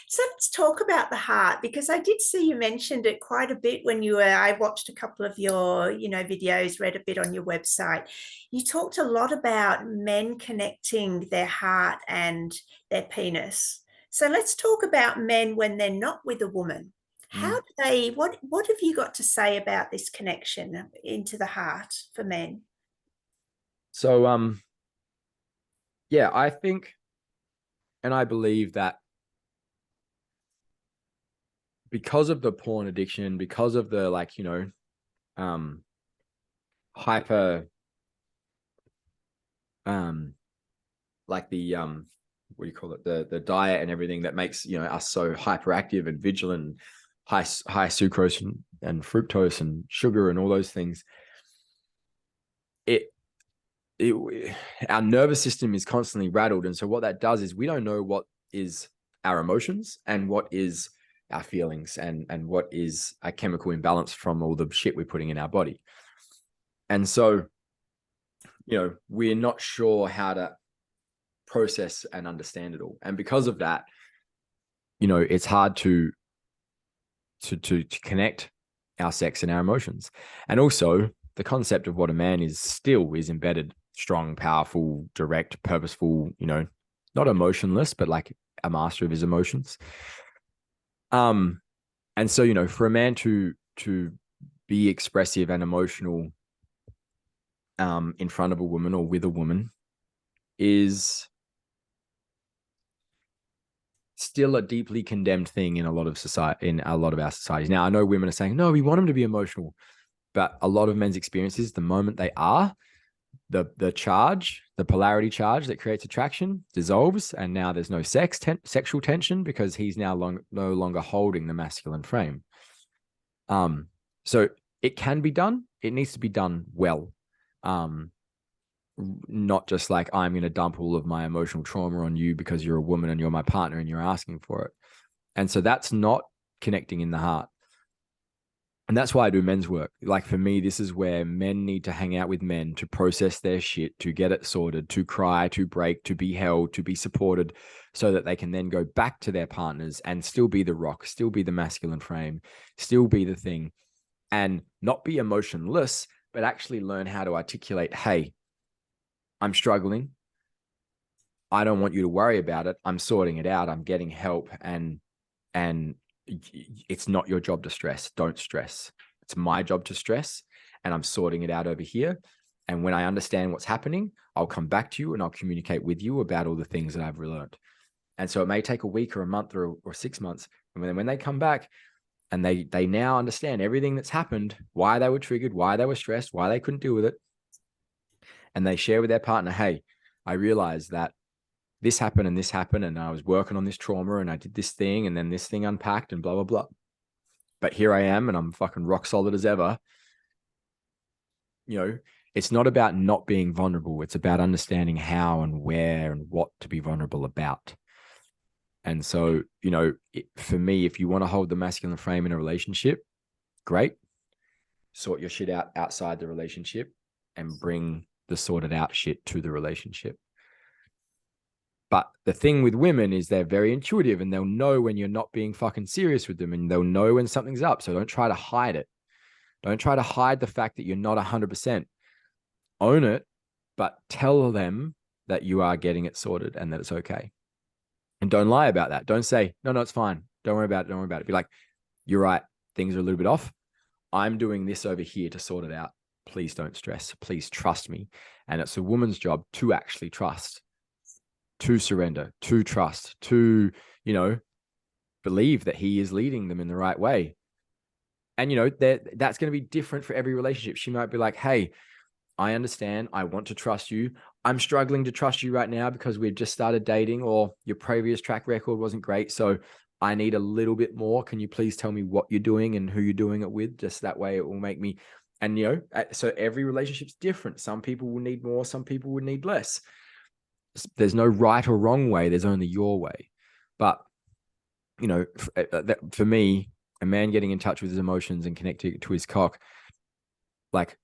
So let's talk about the heart, because I did see you mentioned it quite a bit when I watched a couple of your, videos, read a bit on your website. You talked a lot about men connecting their heart and their penis. So let's talk about men when they're not with a woman. How do they, what have you got to say about this connection into the heart for men? So, yeah, I think, and I believe that because of the porn addiction, because of the hyper, like the what do you call it, the diet and everything that makes us so hyperactive and vigilant, high sucrose and fructose and sugar and all those things. Our nervous system is constantly rattled, and so what that does is we don't know what is our emotions and what is our feelings and what is a chemical imbalance from all the shit we're putting in our body. And so we're not sure how to process and understand it all, and because of that, it's hard to connect our sex and our emotions. And also the concept of what a man is still is embedded, strong, powerful, direct, purposeful, not emotionless, but like a master of his emotions. And so, for a man to be expressive and emotional in front of a woman or with a woman is still a deeply condemned thing in a lot of society, in a lot of our societies. Now, I know women are saying, no, we want him to be emotional, but a lot of men's experiences, the moment they are, the charge, the polarity charge that creates attraction dissolves, and now there's no sexual tension, because he's now no longer holding the masculine frame. So it can be done. It needs to be done well. Not just like, I'm going to dump all of my emotional trauma on you because you're a woman and you're my partner and you're asking for it. And so that's not connecting in the heart. And that's why I do men's work. Like for me, this is where men need to hang out with men to process their shit, to get it sorted, to cry, to break, to be held, to be supported, so that they can then go back to their partners and still be the rock, still be the masculine frame, still be the thing, and not be emotionless, but actually learn how to articulate, hey, I'm struggling. I don't want you to worry about it. I'm sorting it out. I'm getting help. And it's not your job to stress. Don't stress. It's my job to stress, and I'm sorting it out over here. And when I understand what's happening, I'll come back to you and I'll communicate with you about all the things that I've learned. And so it may take a week or a month or 6 months. And when they come back and they now understand everything that's happened, why they were triggered, why they were stressed, why they couldn't deal with it. And they share with their partner, hey, I realized that this happened and I was working on this trauma and I did this thing and then this thing unpacked and blah, blah, blah. But here I am and I'm fucking rock solid as ever. You know, it's not about not being vulnerable. It's about understanding how and where and what to be vulnerable about. And so, you know, for me, if you want to hold the masculine frame in a relationship, great. Sort your shit out outside the relationship and bring the sorted out shit to the relationship. But the thing with women is they're very intuitive and they'll know when you're not being fucking serious with them, and they'll know when something's up. So don't try to hide it. Don't try to hide the fact that you're not 100%. Own it, but tell them that you are getting it sorted and that it's okay. And don't lie about that. Don't say, no, it's fine. Don't worry about it. Don't worry about it. Be like, you're right. Things are a little bit off. I'm doing this over here to sort it out. Please don't stress. Please trust me. And it's a woman's job to actually trust, to surrender, to trust, to, you know, believe that he is leading them in the right way. And, you know, that's going to be different for every relationship. She might be like, hey, I understand. I want to trust you. I'm struggling to trust you right now because we've just started dating, or your previous track record wasn't great. So I need a little bit more. Can you please tell me what you're doing and who you're doing it with? Just that way it will make me, and, you know, so every relationship's different. Some people will need more. Some people would need less. There's no right or wrong way. There's only your way. But, you know, for me, a man getting in touch with his emotions and connecting to his cock, like,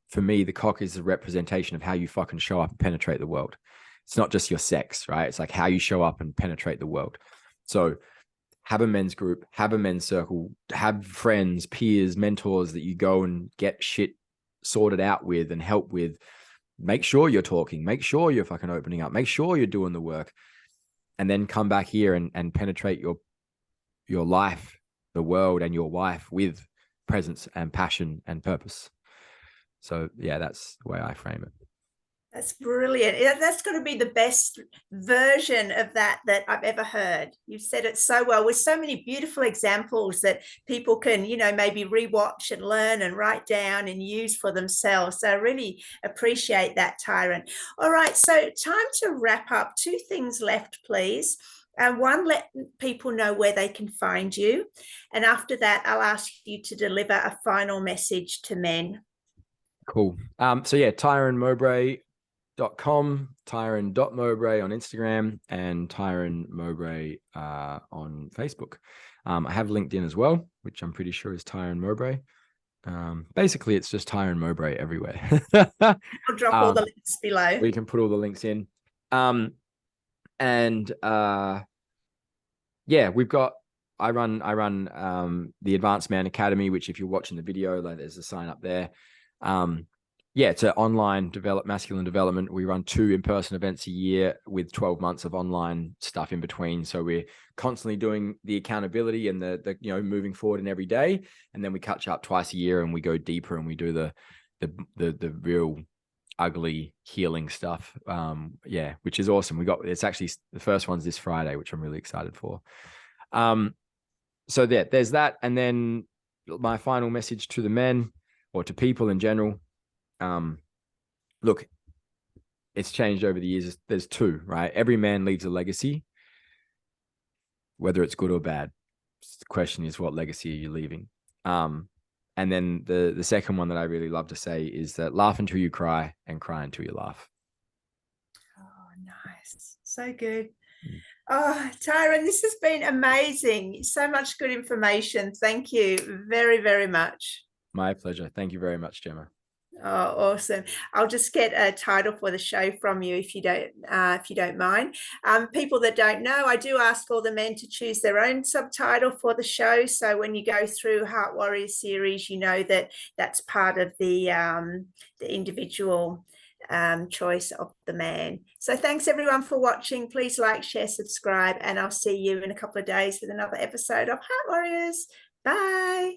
for me, the cock is a representation of how you fucking show up and penetrate the world. It's not just your sex, right? It's like how you show up and penetrate the world. So have a men's group, have a men's circle, have friends, peers, mentors that you go and get shit sorted out with and help with. Make sure you're talking, make sure you're fucking opening up, make sure you're doing the work, and then come back here and penetrate your life, the world, and your wife with presence and passion and purpose. So yeah, that's the way I frame it. That's brilliant. That's got to be the best version of that I've ever heard. You've said it so well, with so many beautiful examples that people can, you know, maybe rewatch and learn and write down and use for themselves. So I really appreciate that, Tyron. All right, so time to wrap up. 2 things left, please. One, let people know where they can find you. And after that, I'll ask you to deliver a final message to men. Cool. So yeah, Tyran Mowbray.com, Tyran.Mowbray on Instagram, and Tyran Mowbray on Facebook. I have LinkedIn as well, which I'm pretty sure is Tyran Mowbray. Basically, it's just Tyran Mowbray everywhere. I'll drop all the links below. We can put all the links in. Yeah, we've got, I run the Advanced Man Academy, which if you're watching the video, like, there's a sign up there. Yeah, it's an online masculine development. We run 2 in-person events a year with 12 months of online stuff in between. So we're constantly doing the accountability and the you know, moving forward in every day. And then we catch up twice a year and we go deeper and we do the real ugly healing stuff. Yeah, which is awesome. It's actually, the first one's this Friday, which I'm really excited for. So there's that. And then my final message to the men, or to people in general, look, it's changed over the years. There's 2, right? Every man leaves a legacy, whether it's good or bad. The question is, what legacy are you leaving? And then the second one that I really love to say is that laugh until you cry and cry until you laugh. Oh, nice. So good. Oh, Tyron, this has been amazing. So much good information. Thank you very, very much. My pleasure. Thank you very much, Gemma. Oh, awesome! I'll just get a title for the show from you if you don't mind. People that don't know, I do ask all the men to choose their own subtitle for the show. So when you go through Heart Warrior series, you know that that's part of the individual choice of the man. So thanks everyone for watching. Please like, share, subscribe, and I'll see you in a couple of days with another episode of Heart Warriors. Bye.